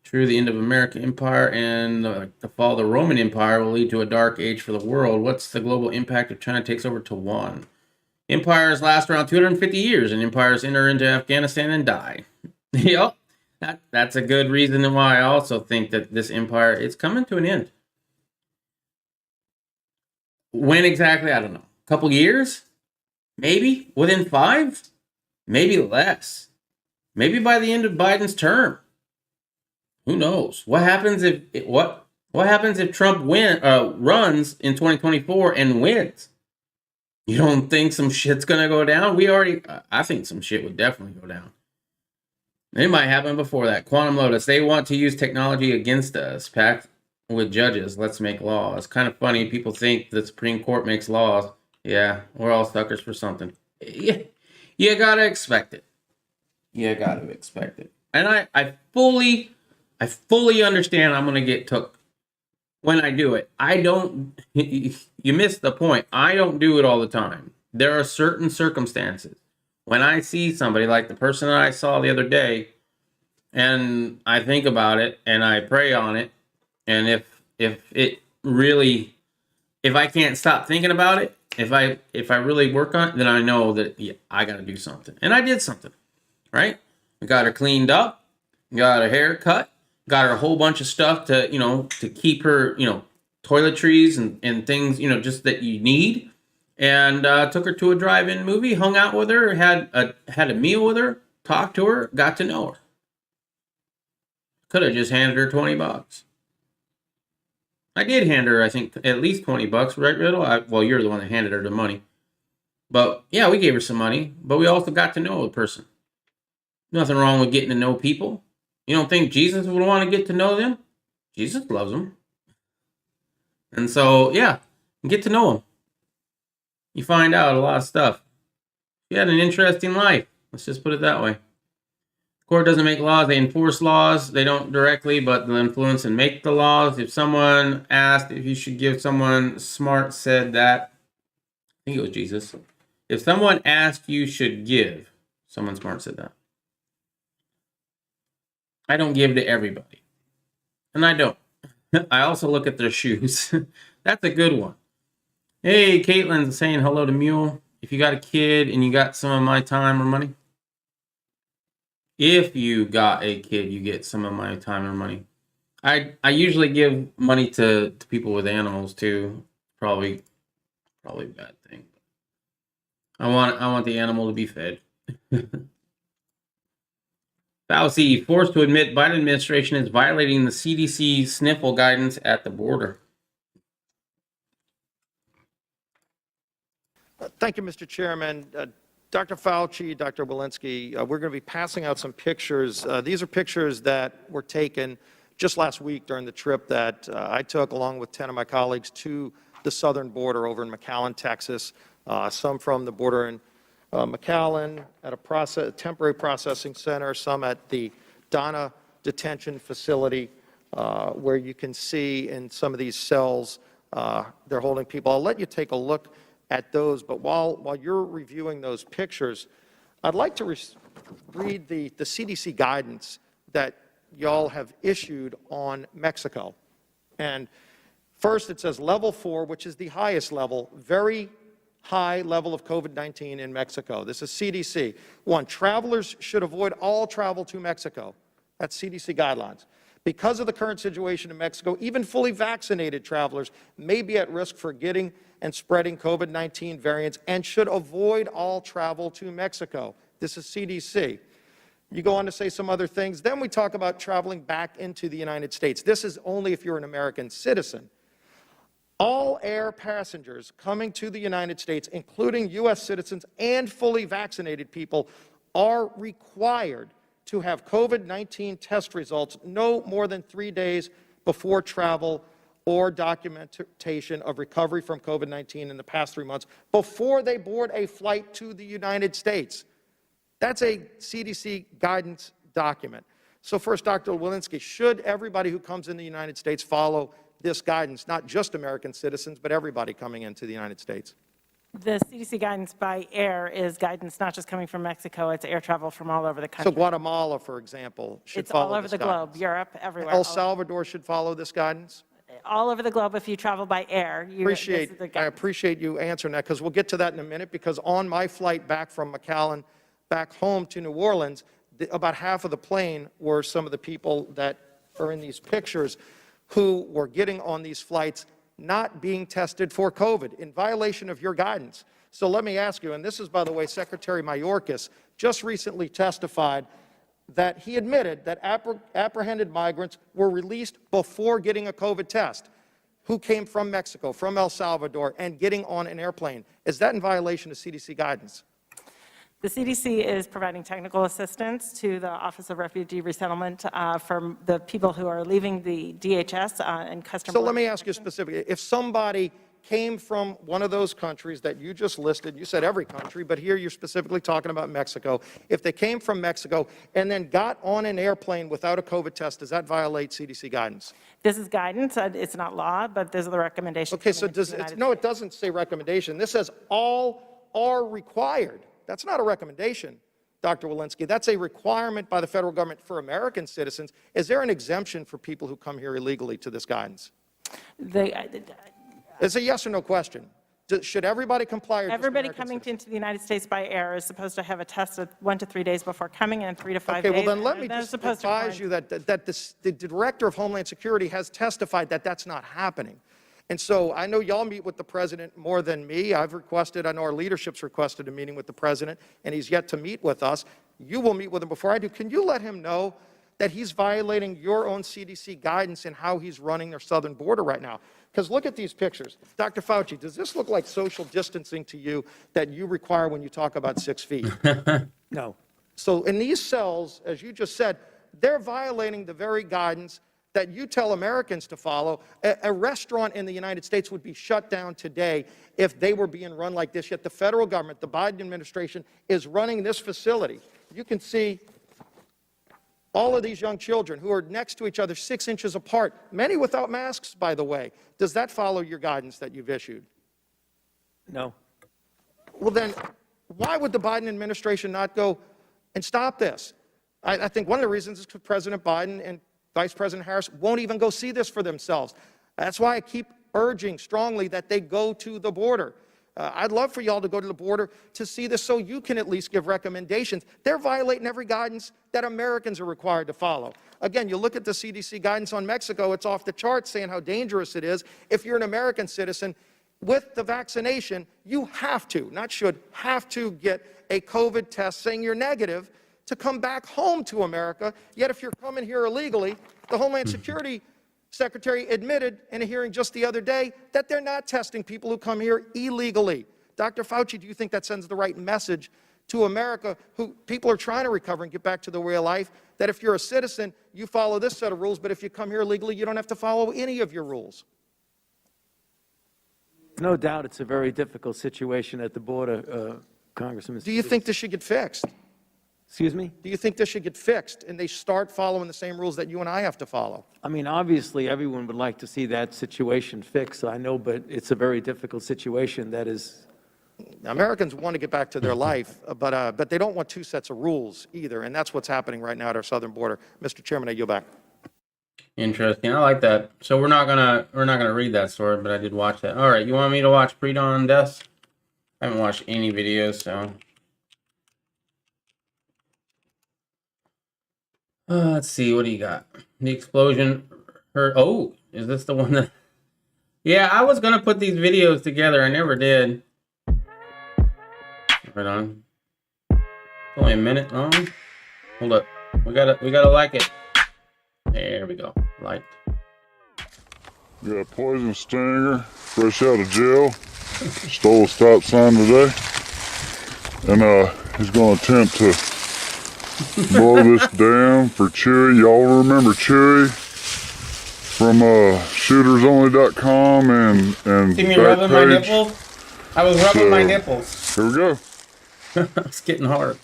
True, the end of American empire and the fall of the Roman Empire will lead to a dark age for the world. What's the global impact if China takes over Taiwan? Empires last around 250 years, and empires enter into Afghanistan and die. Yep, that's a good reason why I also think that this empire is coming to an end. When exactly? I don't know. A couple years? Maybe? Within 5? Maybe less. Maybe by the end of Biden's term. Who knows? What happens if what happens if Trump runs in 2024 and wins? You don't think some shit's gonna go down? I think some shit would definitely go down. It might happen before that. Quantum Lotus, they want to use technology against us. Packed with judges, let's make laws. It's kind of funny. People think the Supreme Court makes laws. Yeah, we're all suckers for something. Yeah, you gotta expect it. You gotta expect it. And I fully understand I'm gonna get took when I do it. I don't, you missed the point. I don't do it all the time. There are certain circumstances when I see somebody like the person that I saw the other day, and I think about it and I pray on it. And if I can't stop thinking about it, if I really work on it, then I know that I got to do something. And I did something, right? I got her cleaned up, got her hair cut, got her a whole bunch of stuff to, to keep her, toiletries and things, just that you need. And took her to a drive-in movie, hung out with her, had a meal with her, talked to her, got to know her. Could have just handed her $20. I did hand her, I think, at least $20, right, Riddle? Well, you're the one that handed her the money. But, yeah, we gave her some money, but we also got to know the person. Nothing wrong with getting to know people. You don't think Jesus would want to get to know them? Jesus loves them. And so, yeah, get to know them. You find out a lot of stuff. You had an interesting life. Let's just put it that way. The court doesn't make laws. They enforce laws. They don't directly, but they'll influence and make the laws. If someone asked if you should give, someone smart said that. I think it was Jesus. If someone asked you should give, someone smart said that. I don't give to everybody. And I don't. I also look at their shoes. That's a good one. Hey, Caitlin's saying hello to Mule. If you got a kid and you got some of my time or money. If you got a kid, you get some of my time or money. I usually give money to people with animals too. Probably a bad thing. I want the animal to be fed. Fauci forced to admit Biden administration is violating the CDC sniffle guidance at the border. Thank you, Mr. Chairman. Dr. Fauci, Dr. Walensky, we're going to be passing out some pictures. These are pictures that were taken just last week during the trip that I took along with 10 of my colleagues to the southern border over in McAllen, Texas. Some from the border in McAllen at a temporary processing center, some at the Donna detention facility, where you can see in some of these cells they're holding people. I'll let you take a look at those, but while you're reviewing those pictures, I'd like to read the CDC guidance that y'all have issued on Mexico. And first it says level 4, which is the highest level, very high level of COVID-19 in Mexico. This is CDC. 1, travelers should avoid all travel to Mexico. That's CDC guidelines. Because of the current situation in Mexico, even fully vaccinated travelers may be at risk for getting and spreading COVID-19 variants and should avoid all travel to Mexico. This is CDC. You go on to say some other things. Then we talk about traveling back into the United States. This is only if you're an American citizen. All air passengers coming to the United States, including U.S. citizens and fully vaccinated people, are required to have COVID-19 test results no more than 3 days before travel or documentation of recovery from COVID-19 in the past 3 months before they board a flight to the United States. That's a CDC guidance document. So first, Dr. Walensky, should everybody who comes in the United States follow this guidance, not just American citizens, but everybody coming into the United States? The CDC guidance by air is guidance not just coming from Mexico, it's air travel from all over the country. So Guatemala, for example, should follow this guidance. It's all over the globe, Europe, everywhere. El Salvador should follow this guidance? All over the globe if you travel by air. I appreciate you answering that, because we'll get to that in a minute, because on my flight back from McAllen back home to New Orleans, about half of the plane were some of the people that are in these pictures who were getting on these flights not being tested for COVID in violation of your guidance. So let me ask you, and this is, by the way, Secretary Mayorkas just recently testified that he admitted that apprehended migrants were released before getting a COVID test, who came from Mexico, from El Salvador, and getting on an airplane. Is that in violation of CDC guidance? The CDC is providing technical assistance to the Office of Refugee Resettlement for the people who are leaving the DHS and customs. So let me ask you specifically, if somebody came from one of those countries that you just listed, you said every country, but here you're specifically talking about Mexico. If they came from Mexico and then got on an airplane without a COVID test, does that violate CDC guidance? This is guidance. It's not law, but these are the recommendations. Okay, so no, it doesn't say recommendation. This says all are required. That's not a recommendation, Dr. Walensky. That's a requirement by the federal government for American citizens. Is there an exemption for people who come here illegally to this guidance? It's a yes or no question. Should everybody comply? Or just Everybody American coming citizens? into the United States by air is supposed to have a test 1 to 3 days before coming and 3 to 5 Okay, days. well then let me and they're just supposed to advise you that the Director of Homeland Security has testified that that's not happening. And so I know y'all meet with the President more than me. I know our leadership's requested a meeting with the President, and he's yet to meet with us. You will meet with him before I do. Can you let him know that he's violating your own CDC guidance in how he's running their southern border right now? Because look at these pictures. Dr. Fauci, does this look like social distancing to you that you require when you talk about 6 feet? No. So in these cells, as you just said, they're violating the very guidance that you tell Americans to follow. A restaurant in the United States would be shut down today if they were being run like this, yet the federal government, the Biden administration, is running this facility. You can see all of these young children who are next to each other 6 inches apart, many without masks, by the way. Does that follow your guidance that you've issued? No. Well, then, why would the Biden administration not go and stop this? I think one of the reasons is because President Biden and Vice President Harris won't even go see this for themselves. That's why I keep urging strongly that they go to the border. I'd love for y'all to go to the border to see this so you can at least give recommendations. They're violating every guidance that Americans are required to follow. Again, you look at the CDC guidance on Mexico, it's off the charts saying how dangerous it is. If you're an American citizen, with the vaccination, you have to, not should, have to get a COVID test saying you're negative to come back home to America. Yet if you're coming here illegally, the Homeland Security Secretary admitted in a hearing just the other day that they're not testing people who come here illegally. Dr. Fauci, do you think that sends the right message to America, who people are trying to recover and get back to the real life, that if you're a citizen, you follow this set of rules, but if you come here illegally, you don't have to follow any of your rules? No doubt it's a very difficult situation at the border, Congressman. Do you think this should get fixed? Excuse me? Do you think this should get fixed and they start following the same rules that you and I have to follow? I mean, obviously, everyone would like to see that situation fixed, I know, but it's a very difficult situation that is. Americans want to get back to their life, but they don't want two sets of rules either, and that's what's happening right now at our southern border. Mr. Chairman, I yield back. Interesting. I like that. So we're not gonna read that story, but I did watch that. All right, you want me to watch pre-dawn deaths? I haven't watched any videos, so. Let's see, what do you got? The explosion hurt. Oh, is this the one that? Yeah, I was gonna put these videos together. I never did. Right on. It's only a minute long. Hold up. We gotta like it. There we go. Liked. Got a poison stinger, fresh out of jail. Stole a stop sign today. And he's gonna attempt to blow this down for Chewy. Y'all remember Chewy from shootersonly.com and See me rubbing my nipples? I was rubbing my nipples. Here we go. It's getting hard.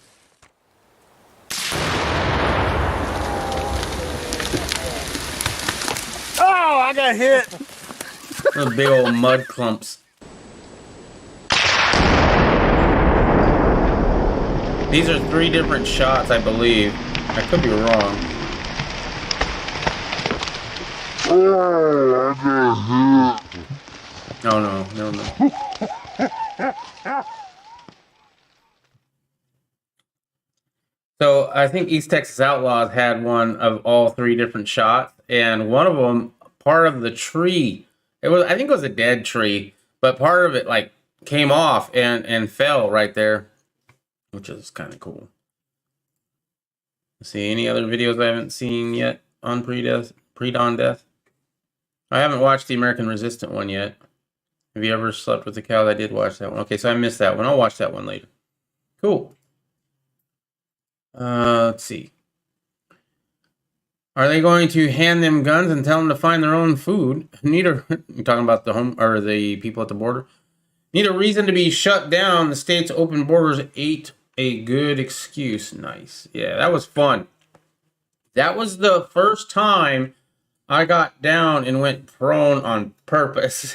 Oh, I got hit. Those big old mud clumps. These are 3 different shots, I believe. I could be wrong. Oh, I got hit. No. So I think East Texas Outlaws had one of all 3 different shots, and one of them, part of the tree, I think it was a dead tree, but part of it like came off and fell right there, which is kind of cool. Let's see, any other videos I haven't seen yet on pre-dawn death? I haven't watched the American Resistant one yet. Have you ever slept with the cow? I did watch that one. Okay, so I missed that one. I'll watch that one later. Cool. Let's see. Are they going to hand them guns and tell them to find their own food? You're talking about the people at the border. Need a reason to be shut down. The state's open borders ain't a good excuse. Nice. Yeah, that was fun. That was the first time I got down and went prone on purpose.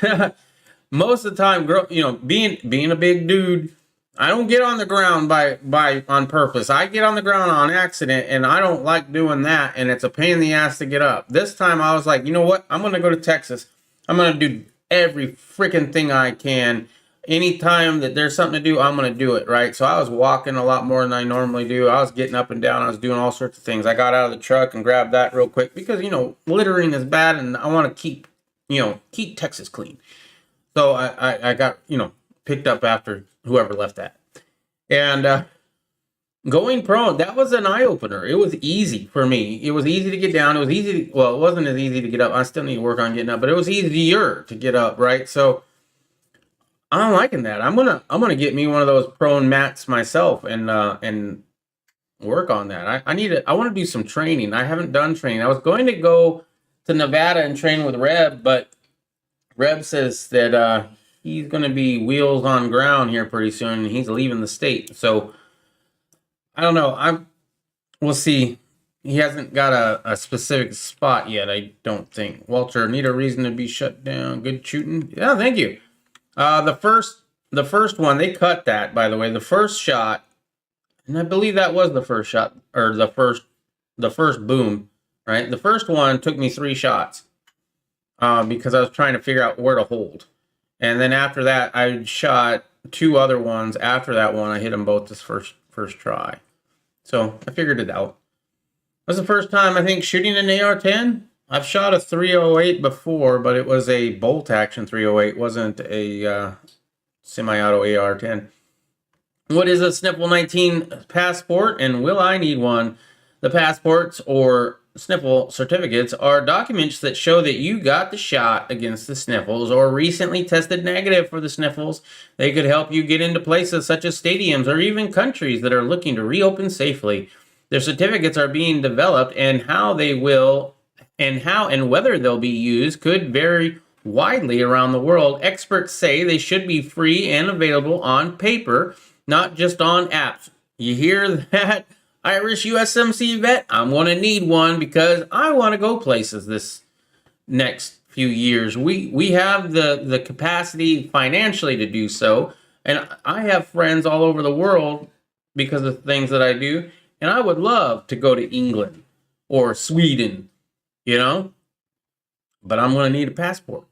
Most of the time, being a big dude, I don't get on the ground on purpose. I get on the ground on accident, and I don't like doing that, and it's a pain in the ass to get up. This time I was like, you know what? I'm going to go to Texas. I'm going to do every freaking thing I can. anytime that there's something to do, I'm going to do it, right? So I was walking a lot more than I normally do. I was getting up and down. I was doing all sorts of things. I got out of the truck and grabbed that real quick because, littering is bad and I want to keep Texas clean. So I got, picked up after whoever left that. And going prone, that was an eye-opener. It was easy for me. It was easy to get down. It was easy to, well, it wasn't as easy to get up. I still need to work on getting up, but it was easier to get up, right? So I'm liking that. I'm gonna get me one of those prone mats myself and work on that. I want to do some training. I haven't done training. I was going to go to Nevada and train with Reb, but Reb says that he's going to be wheels on ground here pretty soon, and he's leaving the state. So I don't know. We'll see. He hasn't got a specific spot yet, I don't think. Walter, need a reason to be shut down. Good shooting. Yeah, thank you. The first one, they cut that, by the way. The first shot, and I believe that was the first shot, or the first boom, right? The first one took me 3 shots because I was trying to figure out where to hold. And then after that, I shot 2 other ones. After that one, I hit them both this first try. So I figured it out. It was the first time, I think, shooting an AR-10. I've shot a 308 before, but it was a bolt action 308. It wasn't a semi-auto AR-10. What is a Sniffle 19 passport, and will I need one? The passports or Sniffle certificates are documents that show that you got the shot against the sniffles or recently tested negative for the sniffles. They could help you get into places such as stadiums or even countries that are looking to reopen safely. Their certificates are being developed, and how and whether they'll be used could vary widely around the world. Experts say they should be free and available on paper, not just on apps. You hear that, Irish USMC vet? I'm going to need one because I want to go places this next few years. We have the capacity financially to do so, and I have friends all over the world because of things that I do, and I would love to go to England or Sweden, but I'm going to need a passport.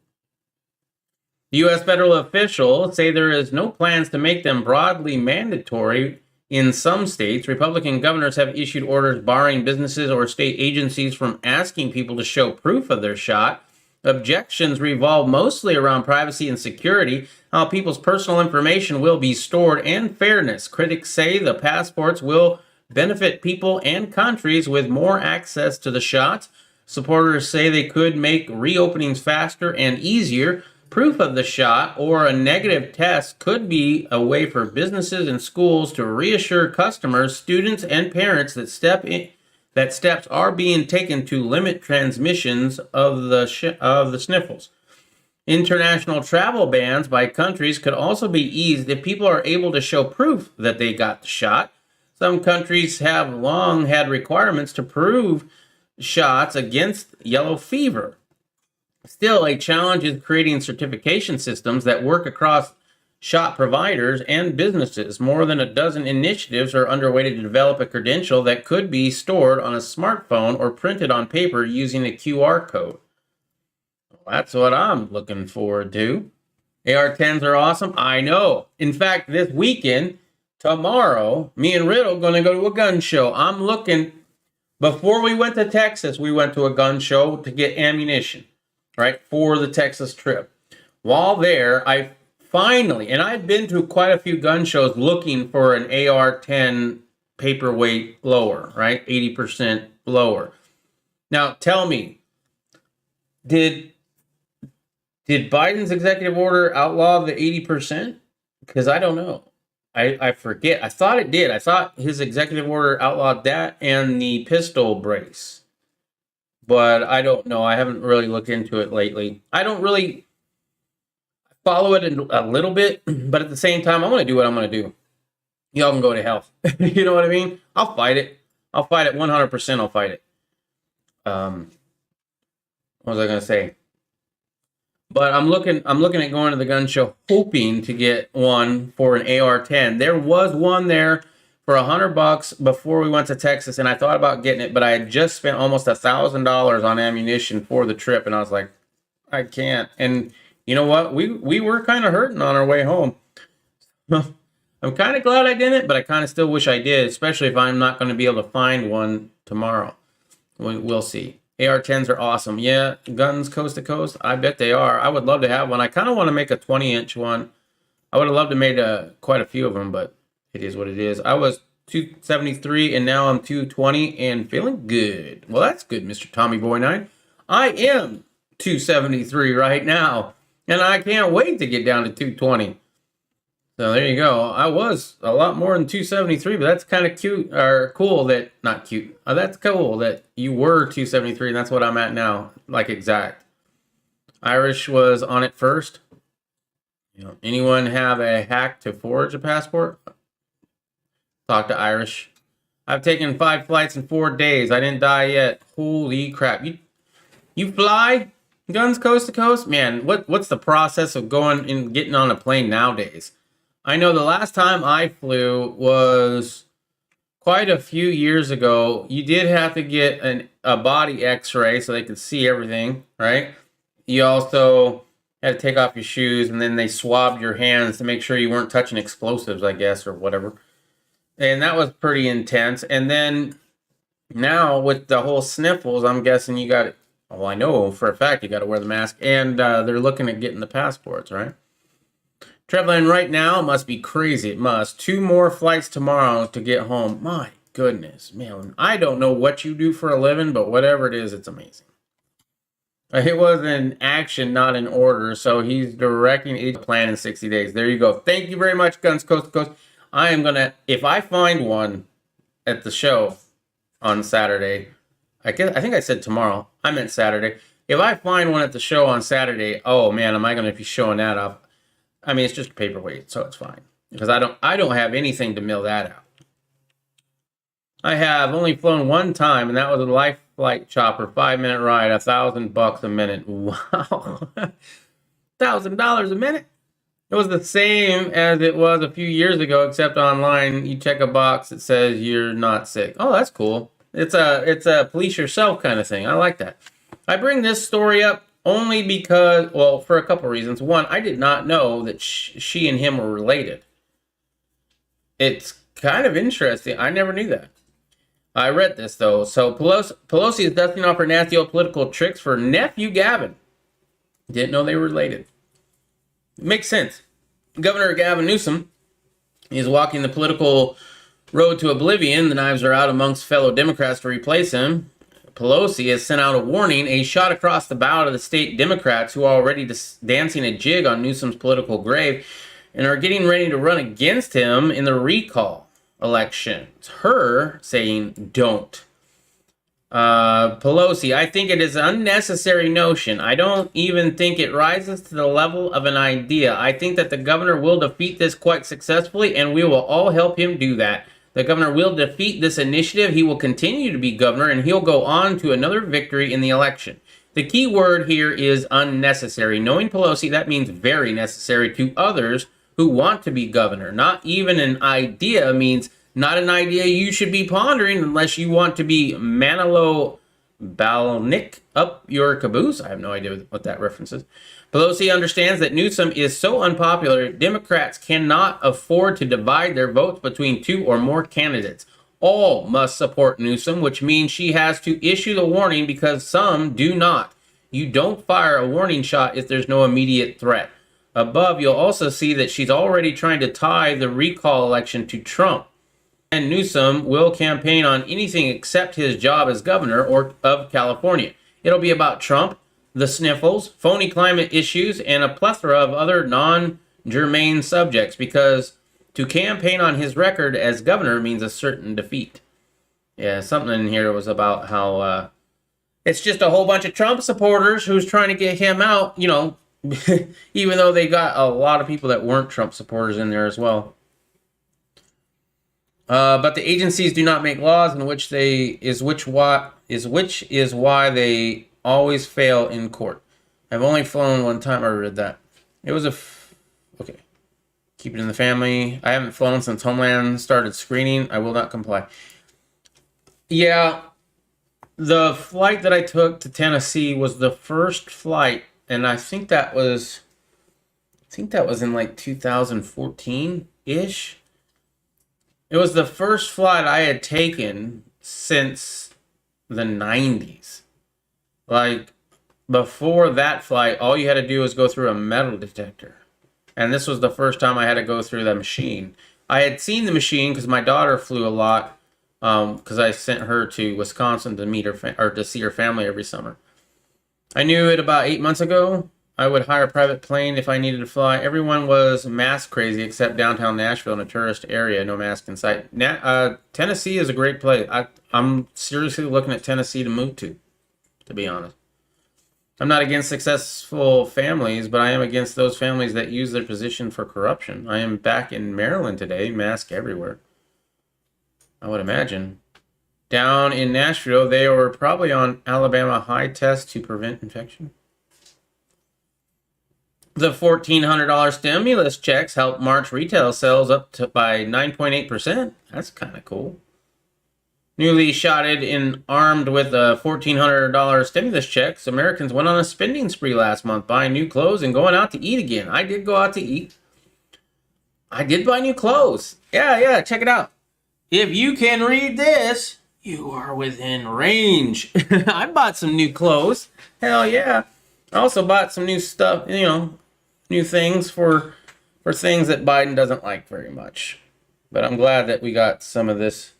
The U.S. federal officials say there is no plans to make them broadly mandatory in some states. Republican governors have issued orders barring businesses or state agencies from asking people to show proof of their shot. Objections revolve mostly around privacy and security, how people's personal information will be stored, and fairness. Critics say the passports will benefit people and countries with more access to the shots. Supporters say they could make reopenings faster and easier. Proof of the shot or a negative test could be a way for businesses and schools to reassure customers, students, and parents that steps are being taken to limit transmissions of the sniffles. International travel bans by countries could also be eased if people are able to show proof that they got the shot. Some countries have long had requirements to prove shots against yellow fever. Still, a challenge is creating certification systems that work across shot providers and businesses. More than a dozen initiatives are underway to develop a credential that could be stored on a smartphone or printed on paper using a QR code. That's what I'm looking forward to. AR-10s are awesome. I know. In fact, this weekend, tomorrow, me and Riddle are going to go to a gun show. I'm looking, before we went to Texas, we went to a gun show to get ammunition, right, for the Texas trip. While there, I finally, and I've been to quite a few gun shows looking for an AR-10 paperweight lower, right, 80% lower. Now, tell me, did Biden's executive order outlaw the 80%? Because I don't know. I forget. I thought it did. I thought his executive order outlawed that and the pistol brace. But I don't know. I haven't really looked into it lately. I don't really follow it a little bit, but at the same time, I'm going to do what I'm going to do. Y'all can go to hell. You know what I mean? I'll fight it. I'll fight it 100%. I'll fight it. What was I going to say? But I'm looking at going to the gun show, hoping to get one for an AR-10. There was one there for $100 before we went to Texas, and I thought about getting it, but I had just spent almost $1,000 on ammunition for the trip, and I was like, I can't. And you know what? We were kind of hurting on our way home. I'm kind of glad I didn't, but I kind of still wish I did, especially if I'm not going to be able to find one tomorrow. We'll see. AR-10s are awesome. Yeah, guns coast to coast. I bet they are. I would love to have one. I kind of want to make a 20-inch one. I would have loved to made quite a few of them, but it is what it is. I was 273 and now I'm 220 and feeling good. Well, that's good, Mr. Tommy Boy 9. I am 273 right now, and I can't wait to get down to 220. So there you go. I was a lot more than 273, but that's kind of cute, or cool that, not cute. That's cool that you were 273, and that's what I'm at now, like exact. Irish was on it first. You know, anyone have a hack to forge a passport? Talk to Irish. I've taken 5 flights in 4 days. I didn't die yet. Holy crap. You fly guns coast to coast? Man, what's the process of going and getting on a plane nowadays? I know the last time I flew was quite a few years ago. You did have to get a body x-ray so they could see everything, right? You also had to take off your shoes, and then they swabbed your hands to make sure you weren't touching explosives, I guess, or whatever. And that was pretty intense. And then now with the whole sniffles, I'm guessing you got, well, I know for a fact you got to wear the mask, and they're looking at getting the passports, right? Traveling right now must be crazy. It must. 2 more flights tomorrow to get home. My goodness, man. I don't know what you do for a living, but whatever it is, it's amazing. It was an action, not an order. So he's directing a plan in 60 days. There you go. Thank you very much, Guns Coast to Coast. I am going to, if I find one at the show on Saturday, I think I said tomorrow. I meant Saturday. If I find one at the show on Saturday, oh man, am I going to be showing that off? I mean, it's just a paperweight, so it's fine. Because I don't have anything to mill that out. I have only flown one time, and that was a life flight chopper, 5-minute ride, $1,000 a minute. Wow. $1,000 a minute? It was the same as it was a few years ago, except online you check a box that says you're not sick. Oh, that's cool. It's a police yourself kind of thing. I like that. I bring this story up only because, well, for a couple reasons. One, I did not know that she and him were related. It's kind of interesting. I never knew that. I read this, though. So Pelosi is dusting off her nasty old political tricks for nephew Gavin. Didn't know they were related. Makes sense. Governor Gavin Newsom is walking the political road to oblivion. The knives are out amongst fellow Democrats to replace him. Pelosi has sent out a warning, a shot across the bow to the state Democrats who are already dancing a jig on Newsom's political grave and are getting ready to run against him in the recall election. It's her saying, don't. Pelosi, I think it is an unnecessary notion. I don't even think it rises to the level of an idea. I think that the governor will defeat this quite successfully, and we will all help him do that. The governor will defeat this initiative. He will continue to be governor, and he'll go on to another victory in the election. The key word here is unnecessary. Knowing Pelosi, that means very necessary to others who want to be governor. Not even an idea means not an idea you should be pondering unless you want to be Manilow Balnick up your caboose. I have no idea what that reference is. Pelosi understands that Newsom is so unpopular, Democrats cannot afford to divide their votes between 2 or more candidates. All must support Newsom, which means she has to issue the warning because some do not. You don't fire a warning shot if there's no immediate threat. Above, you'll also see that she's already trying to tie the recall election to Trump. And Newsom will campaign on anything except his job as governor of California. It'll be about Trump, the sniffles, phony climate issues, and a plethora of other non-germane subjects, because to campaign on his record as governor means a certain defeat. Yeah, something in here was about how it's just a whole bunch of Trump supporters who's trying to get him out, you know, even though they got a lot of people that weren't Trump supporters in there as well. But the agencies do not make laws in which is why they always fail in court. I've only flown one time. I read that. It was okay. Keep it in the family. I haven't flown since Homeland started screening. I will not comply. Yeah, the flight that I took to Tennessee was the first flight, and I think that was in like 2014. ish. It was the first flight I had taken since the 90s. Like, before that flight, all you had to do was go through a metal detector. And this was the first time I had to go through that machine. I had seen the machine because my daughter flew a lot, because I sent her to Wisconsin to meet her or to see her family every summer. I knew it about 8 months ago. I would hire a private plane if I needed to fly. Everyone was mask crazy except downtown Nashville in a tourist area, no mask in sight. Tennessee is a great place. I'm seriously looking at Tennessee to move to be honest. I'm not against successful families, but I am against those families that use their position for corruption. I am back in Maryland today, mask everywhere. I would imagine. Down in Nashville, they were probably on Alabama high test to prevent infection. The $1,400 stimulus checks helped March retail sales up by 9.8%. That's kind of cool. Newly shotted and armed with a $1,400 stimulus checks, Americans went on a spending spree last month, buying new clothes and going out to eat again. I did go out to eat. I did buy new clothes. Yeah, check it out. If you can read this, you are within range. I bought some new clothes. Hell yeah. I also bought some new stuff, new things for things that Biden doesn't like very much. But I'm glad that we got some of this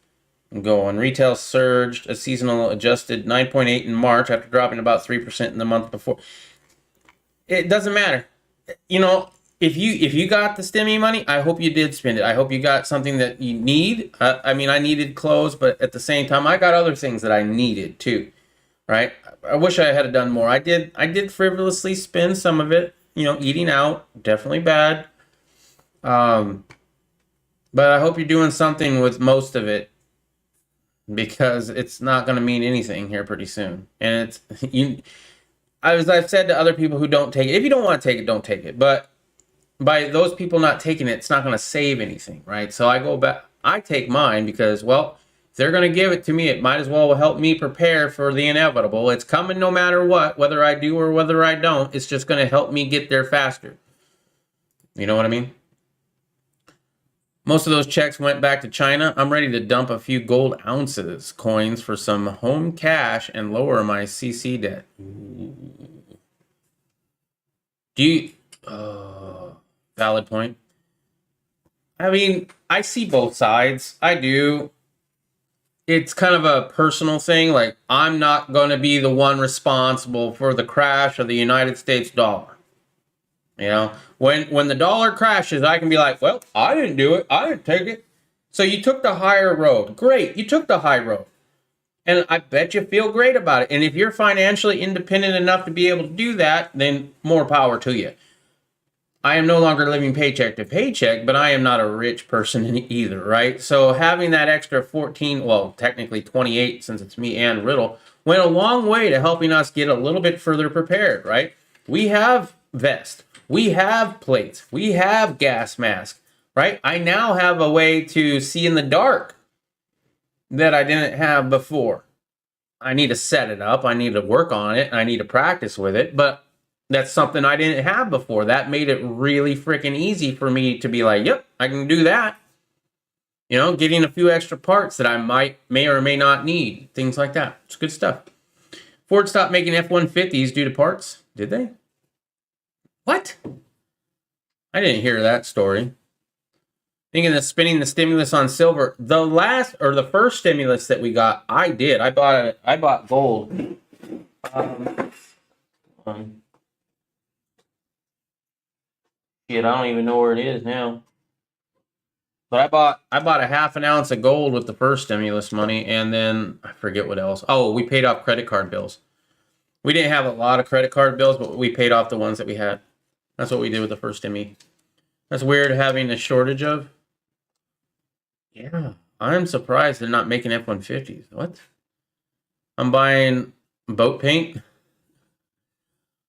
going. Retail surged a seasonal adjusted 9.8 in March after dropping about 3% in the month before. It doesn't matter. If you got the stimmy money, I hope you did spend it. I hope you got something that you need. I needed clothes, but at the same time, I got other things that I needed too, right? I wish I had done more. I did frivolously spend some of it. Eating out, definitely bad. But I hope you're doing something with most of it, because it's not going to mean anything here pretty soon. And as I've said to other people who don't take it, if you don't want to take it, don't take it. But by those people not taking it, it's not going to save anything, right? So I go back, I take mine because, well, if they're going to give it to me, it might as well help me prepare for the inevitable. It's coming no matter what, whether I do or whether I don't. It's just going to help me get there faster. You know what I mean? Most of those checks went back to China. I'm ready to dump a few gold ounces coins for some home cash and lower my CC debt. Do you... valid point. I see both sides. I do. It's kind of a personal thing. Like, I'm not going to be the one responsible for the crash of the United States dollar. When the dollar crashes, I can be like, well, I didn't do it. I didn't take it. So you took the higher road. Great. You took the high road. And I bet you feel great about it. And if you're financially independent enough to be able to do that, then more power to you. I am no longer living paycheck to paycheck, but I am not a rich person either, right? So having that extra 14, well, technically 28, since it's me and Riddle, went a long way to helping us get a little bit further prepared, right? We have vests. We have plates. We have gas masks, right? I now have a way to see in the dark that I didn't have before. I need to set it up. I need to work on it. I need to practice with it. But that's something I didn't have before. That made it really freaking easy for me to be like, yep, I can do that. Getting a few extra parts that I may or may not need. Things like that. It's good stuff. Ford stopped making F-150s due to parts. Did they? What? I didn't hear that story. Thinking of spending the stimulus on silver. The first stimulus that we got, I did. I bought gold. Shit, I don't even know where it is now. But I bought a half an ounce of gold with the first stimulus money, and then I forget what else. Oh, we paid off credit card bills. We didn't have a lot of credit card bills, but we paid off the ones that we had. That's what we did with the first stimmy. That's weird having a shortage of. Yeah, I'm surprised they're not making F-150s. What? I'm buying boat paint.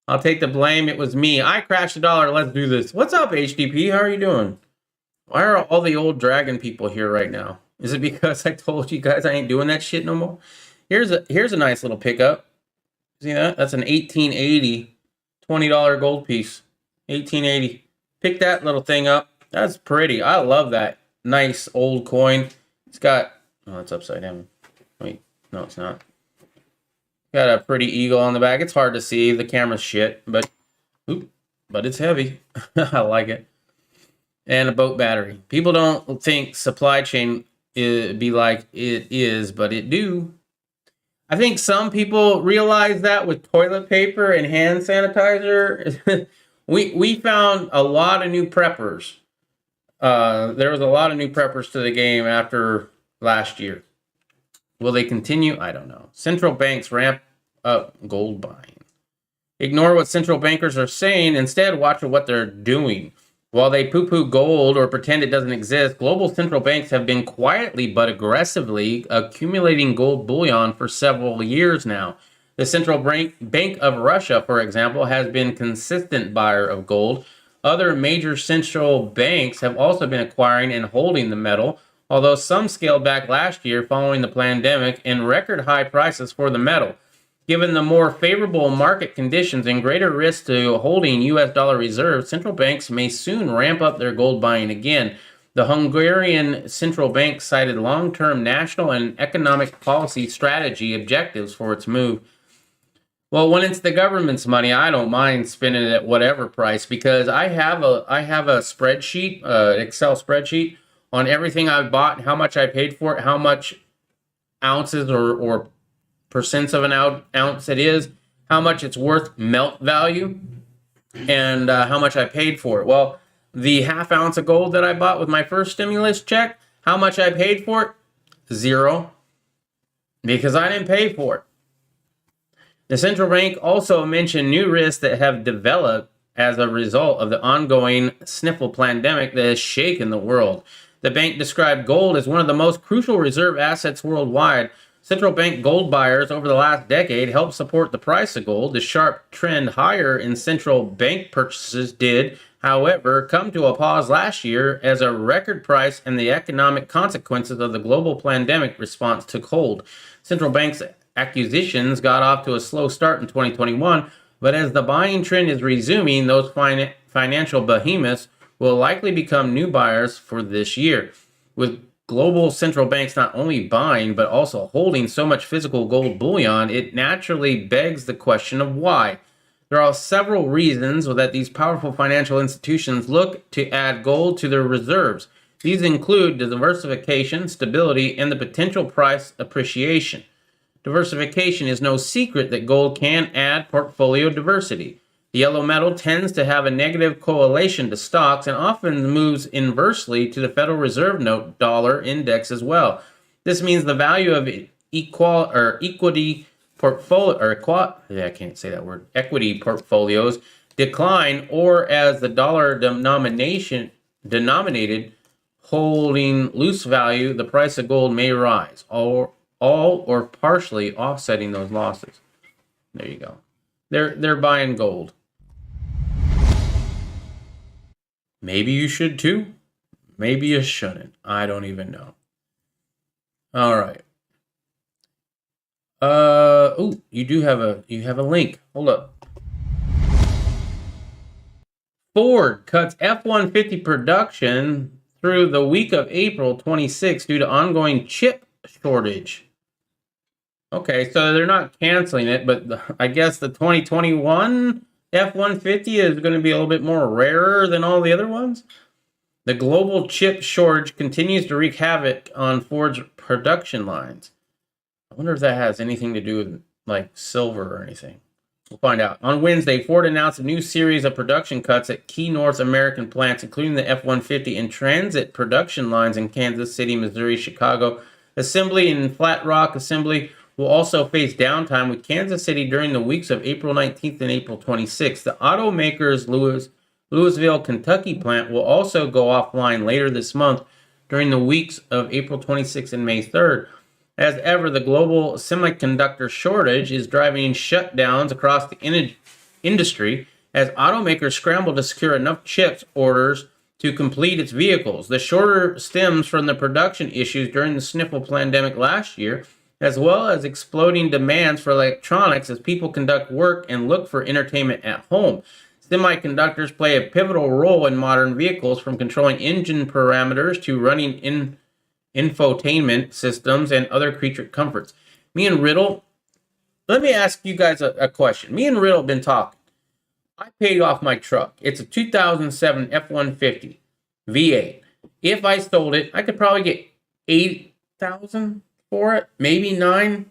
I'll take the blame. It was me. I crashed the dollar. Let's do this. What's up, HDP? How are you doing? Why are all the old dragon people here right now? Is it because I told you guys I ain't doing that shit no more? Here's a nice little pickup. See that? That's an 1880 $20 gold piece. 1880. Pick that little thing up. That's pretty. I love that. Nice old coin. It's got, oh, it's upside down. Wait, no, it's not. Got a pretty eagle on the back. It's hard to see. The camera's shit, but it's heavy. I like it. And a boat battery. People don't think supply chain be like it is, but it do. I think some people realize that with toilet paper and hand sanitizer. we found a lot of new preppers. There was a lot of new preppers to the game after last year. Will they continue? I don't know. Central banks ramp up gold buying. Ignore what central bankers are saying. Instead, watch what they're doing. While they poo-poo gold or pretend it doesn't exist, global central banks have been quietly but aggressively accumulating gold bullion for several years now. The Central Bank of Russia, for example, has been a consistent buyer of gold. Other major central banks have also been acquiring and holding the metal, although some scaled back last year following the pandemic and record high prices for the metal. Given the more favorable market conditions and greater risk to holding U.S. dollar reserves, central banks may soon ramp up their gold buying again. The Hungarian central bank cited long-term national and economic policy strategy objectives for its move. Well, when it's the government's money, I don't mind spending it at whatever price because I have a spreadsheet, Excel spreadsheet on everything I've bought, how much I paid for it, how much ounces or percents of an ounce it is, how much it's worth melt value, and how much I paid for it. Well, the half ounce of gold that I bought with my first stimulus check, how much I paid for it? 0. Because I didn't pay for it. The central bank also mentioned new risks that have developed as a result of the ongoing sniffle pandemic that has shaken the world. The bank described gold as one of the most crucial reserve assets worldwide. Central bank gold buyers over the last decade helped support the price of gold. The sharp trend higher in central bank purchases did, however, come to a pause last year as a record price and the economic consequences of the global pandemic response took hold. Central banks' acquisitions got off to a slow start in 2021, but as the buying trend is resuming, those financial behemoths will likely become new buyers for this year. With global central banks not only buying but also holding so much physical gold bullion, it naturally begs the question of why. There are several reasons that these powerful financial institutions look to add gold to their reserves. These include diversification, stability, and the potential price appreciation. Diversification is no secret that gold can add portfolio diversity. The yellow metal tends to have a negative correlation to stocks and often moves inversely to the Federal Reserve Note dollar index as well. This means the value of equity portfolios decline, or as the dollar denominated holding loose value, the price of gold may rise, all or partially offsetting those losses. There you go. They're buying gold. Maybe you should too. Maybe you shouldn't. I don't even know. All right. You have a link. Hold up. Ford cuts F-150 production through the week of April 26 due to ongoing chip shortage. Okay, so they're not canceling it, but I guess the 2021 F-150 is going to be a little bit more rarer than all the other ones. The global chip shortage continues to wreak havoc on Ford's production lines. I wonder if that has anything to do with like silver or anything. We'll find out. On Wednesday, Ford announced a new series of production cuts at key North American plants, including the F-150 and transit production lines in Kansas City, Missouri, Chicago. Assembly and Flat Rock Assembly will also face downtime with Kansas City during the weeks of April 19th and April 26th. The automaker's Louisville, Kentucky plant will also go offline later this month during the weeks of April 26th and May 3rd. As ever, the global semiconductor shortage is driving shutdowns across the industry as automakers scramble to secure enough chips orders to complete its vehicles. The shorter stems from the production issues during the sniffle pandemic last year, as well as exploding demands for electronics as people conduct work and look for entertainment at home. Semiconductors play a pivotal role in modern vehicles, from controlling engine parameters to running infotainment systems and other creature comforts. Me and Riddle, let me ask you guys a question. Me and Riddle have been talking. I paid off my truck. It's a 2007 F-150 V8. If I sold it, I could probably get $8,000 for it, maybe $8,000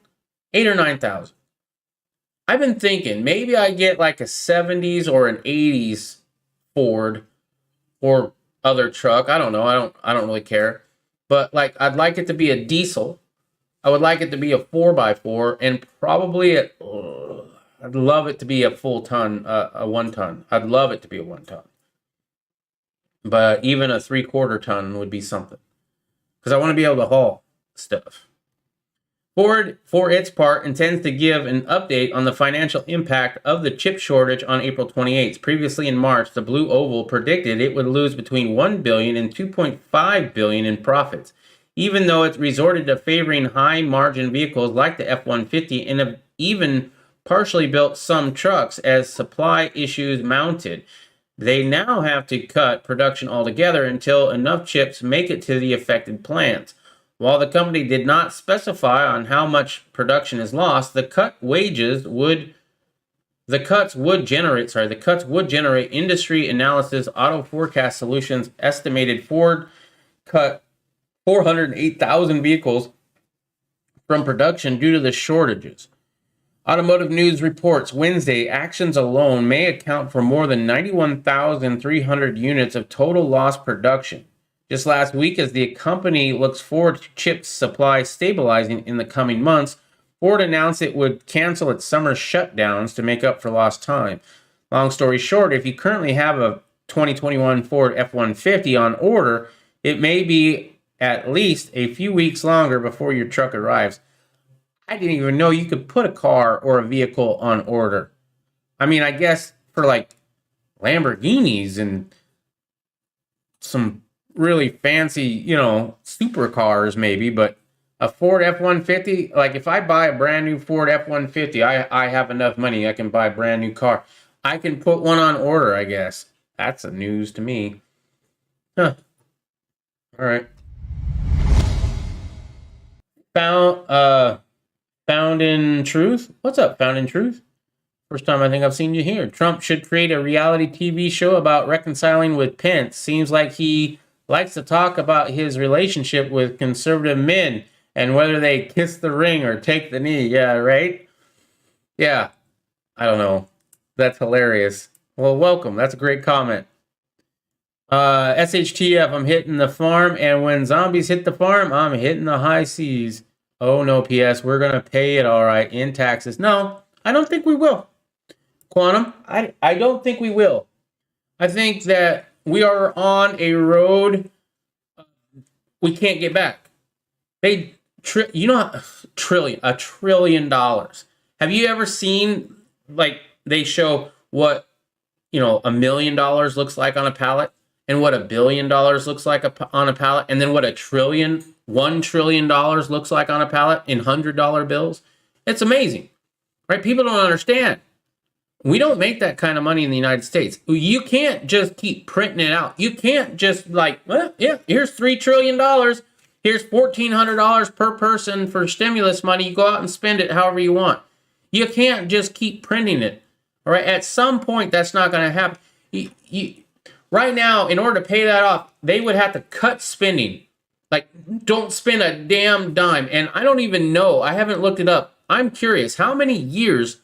or $9,000. I've been thinking maybe I get like a 70s or an 80s Ford or other truck. I don't know. I don't really care. But like, I'd like it to be a diesel. I would like it to be a 4x4, and probably I'd love it to be a full ton, a 1 ton. I'd love it to be a 1 ton. But even a 3/4 ton would be something, because I want to be able to haul stuff. Ford, for its part, intends to give an update on the financial impact of the chip shortage on April 28th. Previously in March, the Blue Oval predicted it would lose between $1 billion and $2.5 billion in profits, even though it resorted to favoring high-margin vehicles like the F-150 and have even partially built some trucks as supply issues mounted. They now have to cut production altogether until enough chips make it to the affected plants. While the company did not specify on how much production is lost, the cuts would generate industry analysis auto forecast solutions estimated Ford cut 408,000 vehicles from production due to the shortages. Automotive News reports Wednesday actions alone may account for more than 91,300 units of total lost production. Just last week, as the company looks forward to chip supply stabilizing in the coming months, Ford announced it would cancel its summer shutdowns to make up for lost time. Long story short, if you currently have a 2021 Ford F-150 on order, it may be at least a few weeks longer before your truck arrives. I didn't even know you could put a car or a vehicle on order. I mean, I guess for like Lamborghinis and some really fancy, supercars maybe, but a Ford F-150, like if I buy a brand new Ford F-150, I have enough money, I can buy a brand new car. I can put one on order, I guess. That's a news to me. Huh. All right. Found in Truth? What's up, Found in Truth? First time I think I've seen you here. Trump should create a reality TV show about reconciling with Pence. Seems like he likes to talk about his relationship with conservative men and whether they kiss the ring or take the knee. Yeah, right? Yeah. I don't know. That's hilarious. Well, welcome. That's a great comment. SHTF, I'm hitting the farm, and when zombies hit the farm, I'm hitting the high seas. Oh, no, PS, we're going to pay it all right in taxes. No, I don't think we will. Quantum, I don't think we will. I think that we are on a road we can't get back. $1 trillion. Have you ever seen, like, they show what, $1 million looks like on a pallet, and what $1 billion looks like on a pallet, and then what $1 trillion looks like on a pallet in $100 bills? It's amazing, right? People don't understand. We don't make that kind of money in the United States. You can't just keep printing it out. You can't just like, well, yeah, here's $3 trillion. Here's $1,400 per person for stimulus money. You go out and spend it however you want. You can't just keep printing it. All right. At some point, that's not going to happen. Right now, in order to pay that off, they would have to cut spending. Like, don't spend a damn dime. And I don't even know. I haven't looked it up. I'm curious how many years.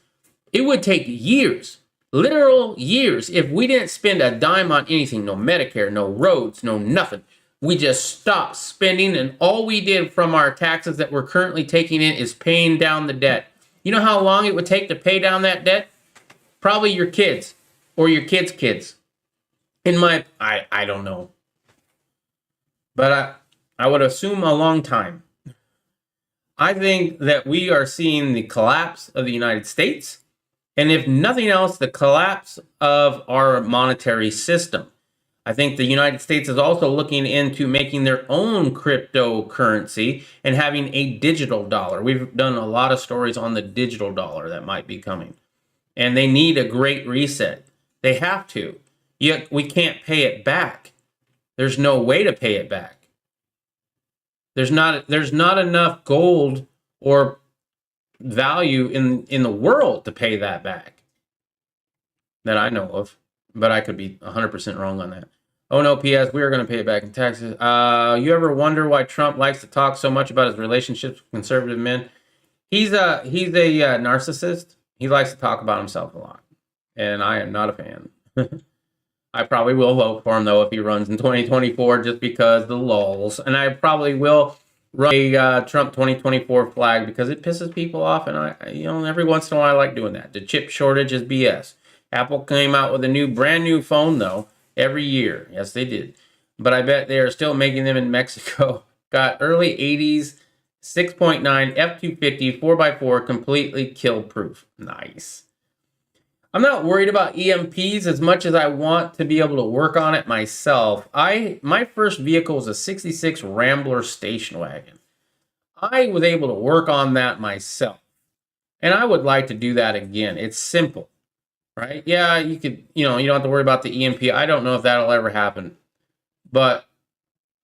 It would take years, literal years, if we didn't spend a dime on anything. No Medicare, no roads, no nothing. We just stopped spending, and all we did from our taxes that we're currently taking in is paying down the debt. You know how long it would take to pay down that debt? Probably your kids or your kids' kids. I don't know. But I would assume a long time. I think that we are seeing the collapse of the United States. And if nothing else, the collapse of our monetary system. I think the United States is also looking into making their own cryptocurrency and having a digital dollar. We've done a lot of stories on the digital dollar that might be coming. And they need a great reset. They have to. Yet we can't pay it back. There's no way to pay it back. There's not enough gold or value in the world to pay that back that I know of, but I could be 100% wrong on that. Oh no, P.S. we are going to pay it back in taxes. You ever wonder why Trump likes to talk so much about his relationships with conservative men? He's a narcissist. He likes to talk about himself a lot, and I am not a fan. I probably will vote for him though if he runs in 2024, just because the lulz, and I probably will run a Trump 2024 flag because it pisses people off, and I every once in a while I like doing that. The chip shortage is BS. Apple came out with a brand new phone though every year. Yes, they did, but I bet they are still making them in Mexico. Got early 80s 6.9 F250 4x4 completely kill proof. Nice. I'm not worried about EMPs as much as I want to be able to work on it myself. My first vehicle was a 66 Rambler station wagon. I was able to work on that myself. And I would like to do that again. It's simple, right? Yeah, you could, you don't have to worry about the EMP. I don't know if that'll ever happen. But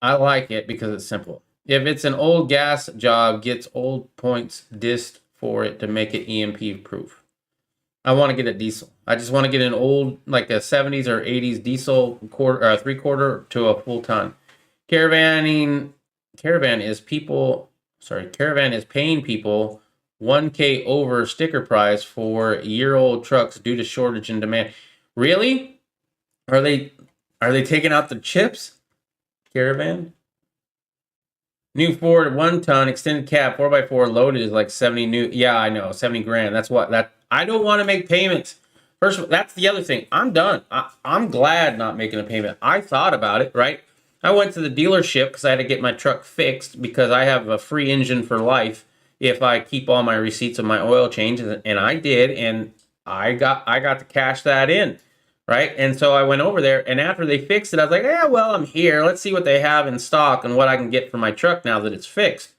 I like it because it's simple. If it's an old gas job, gets old points dissed for it to make it EMP proof. I want to get a diesel. I just want to get an old, like a 70s or 80s diesel three-quarter to a full ton. Caravan is paying people $1,000 over sticker price for year-old trucks due to shortage and demand. Really? Are they taking out the chips? Caravan? New Ford 1 ton extended cab 4x4 loaded is like 70 new. Yeah, I know, 70 grand. That's what I don't want to make payments. First of all, that's the other thing. I'm done. I'm glad not making a payment. I thought about it, right? I went to the dealership because I had to get my truck fixed because I have a free engine for life if I keep all my receipts of my oil changes, and I did, and I got to cash that in, right? And so I went over there, and after they fixed it, I was like, yeah, well, I'm here. Let's see what they have in stock and what I can get for my truck now that it's fixed.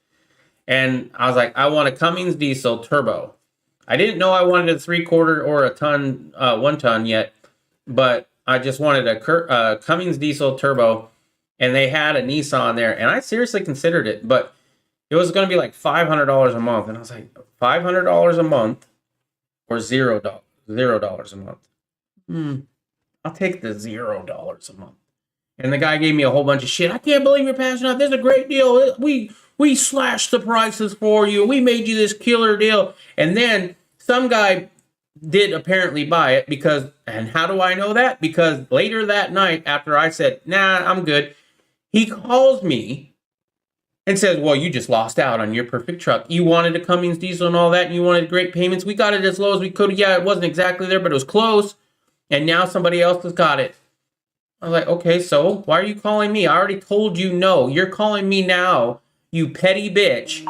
And I was like, I want a Cummins diesel turbo. I didn't know I wanted a 3/4 or a ton, 1 ton yet, but I just wanted a Cummins diesel turbo, and they had a Nissan there, and I seriously considered it, but it was going to be like $500 a month, and I was like, $500 a month or $0 a month. I'll take the $0 a month. And the guy gave me a whole bunch of shit. I can't believe you're passing out. This is a great deal. We slashed the prices for you. We made you this killer deal. And then some guy did apparently buy it because, and how do I know that? Because later that night, after I said, nah, I'm good, he calls me and says, well, you just lost out on your perfect truck. You wanted a Cummins diesel and all that, and you wanted great payments. We got it as low as we could. Yeah, it wasn't exactly there, but it was close. And now somebody else has got it. I was like, okay, so why are you calling me? I already told you no. You're calling me now, you petty bitch,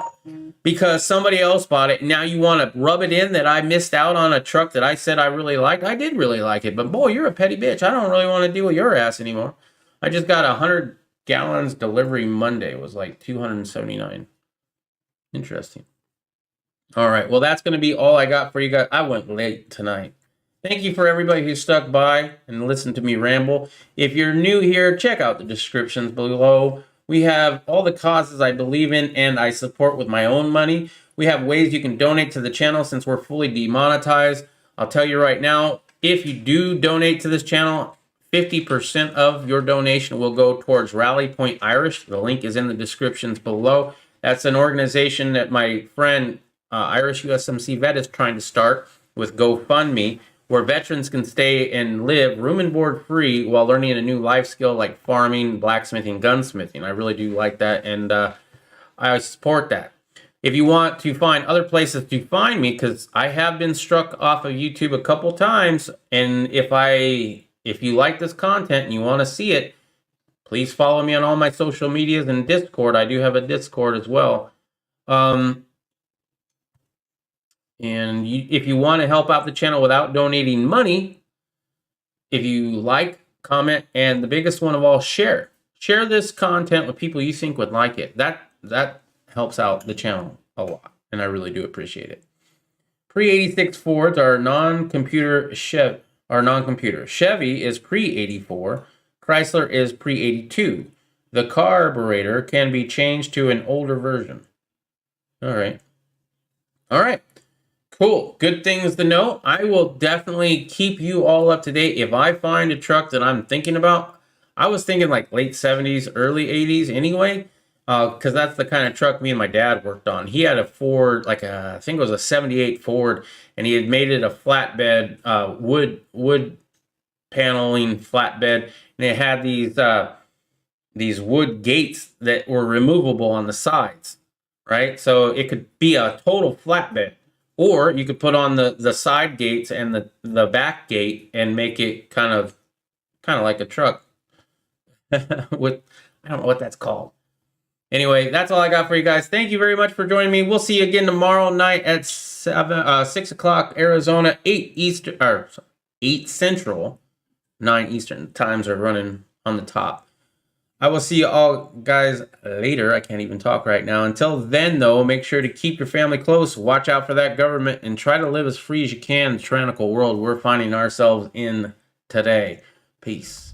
because somebody else bought it. Now you want to rub it in that I missed out on a truck that I said I really liked. I did really like it, but boy, you're a petty bitch. I don't really want to deal with your ass anymore. I just got 100 gallons delivery Monday. It was like $279. Interesting. All right, well, that's going to be all I got for you guys. I went late tonight. Thank you for everybody who stuck by and listened to me ramble. If you're new here, check out the descriptions below. We have all the causes I believe in and I support with my own money. We have ways you can donate to the channel since we're fully demonetized. I'll tell you right now, if you do donate to this channel, 50% of your donation will go towards Rally Point Irish. The link is in the descriptions below. That's an organization that my friend Irish USMC vet is trying to start with GoFundMe, where veterans can stay and live room and board free while learning a new life skill like farming, blacksmithing, gunsmithing. I really do like that, and I support that. If you want to find other places to find me, because I have been struck off of YouTube a couple times, and if you like this content and you want to see it, please follow me on all my social medias and Discord. I do have a Discord as well. And if you want to help out the channel without donating money, if you like, comment, and the biggest one of all, share. Share this content with people you think would like it. That helps out the channel a lot, and I really do appreciate it. Pre-86 Fords are non-computer Chevy. or non-computer. Chevy is pre-84. Chrysler is pre-82. The carburetor can be changed to an older version. All right. All right. Cool. Good things to know. I will definitely keep you all up to date. If I find a truck that I'm thinking about, I was thinking like late 70s, early 80s anyway, because that's the kind of truck me and my dad worked on. He had a Ford, I think it was a 78 Ford, and he had made it a flatbed, wood paneling flatbed, and it had these wood gates that were removable on the sides, right? So it could be a total flatbed. Or you could put on the side gates and the back gate and make it kind of like a truck. With, I don't know what that's called. Anyway, that's all I got for you guys. Thank you very much for joining me. We'll see you again tomorrow night at 6 o'clock Arizona, 8 Central, 9 Eastern. Times are running on the top. I will see you all guys later. I can't even talk right now. Until then, though, make sure to keep your family close, watch out for that government, and try to live as free as you can in the tyrannical world we're finding ourselves in today. Peace.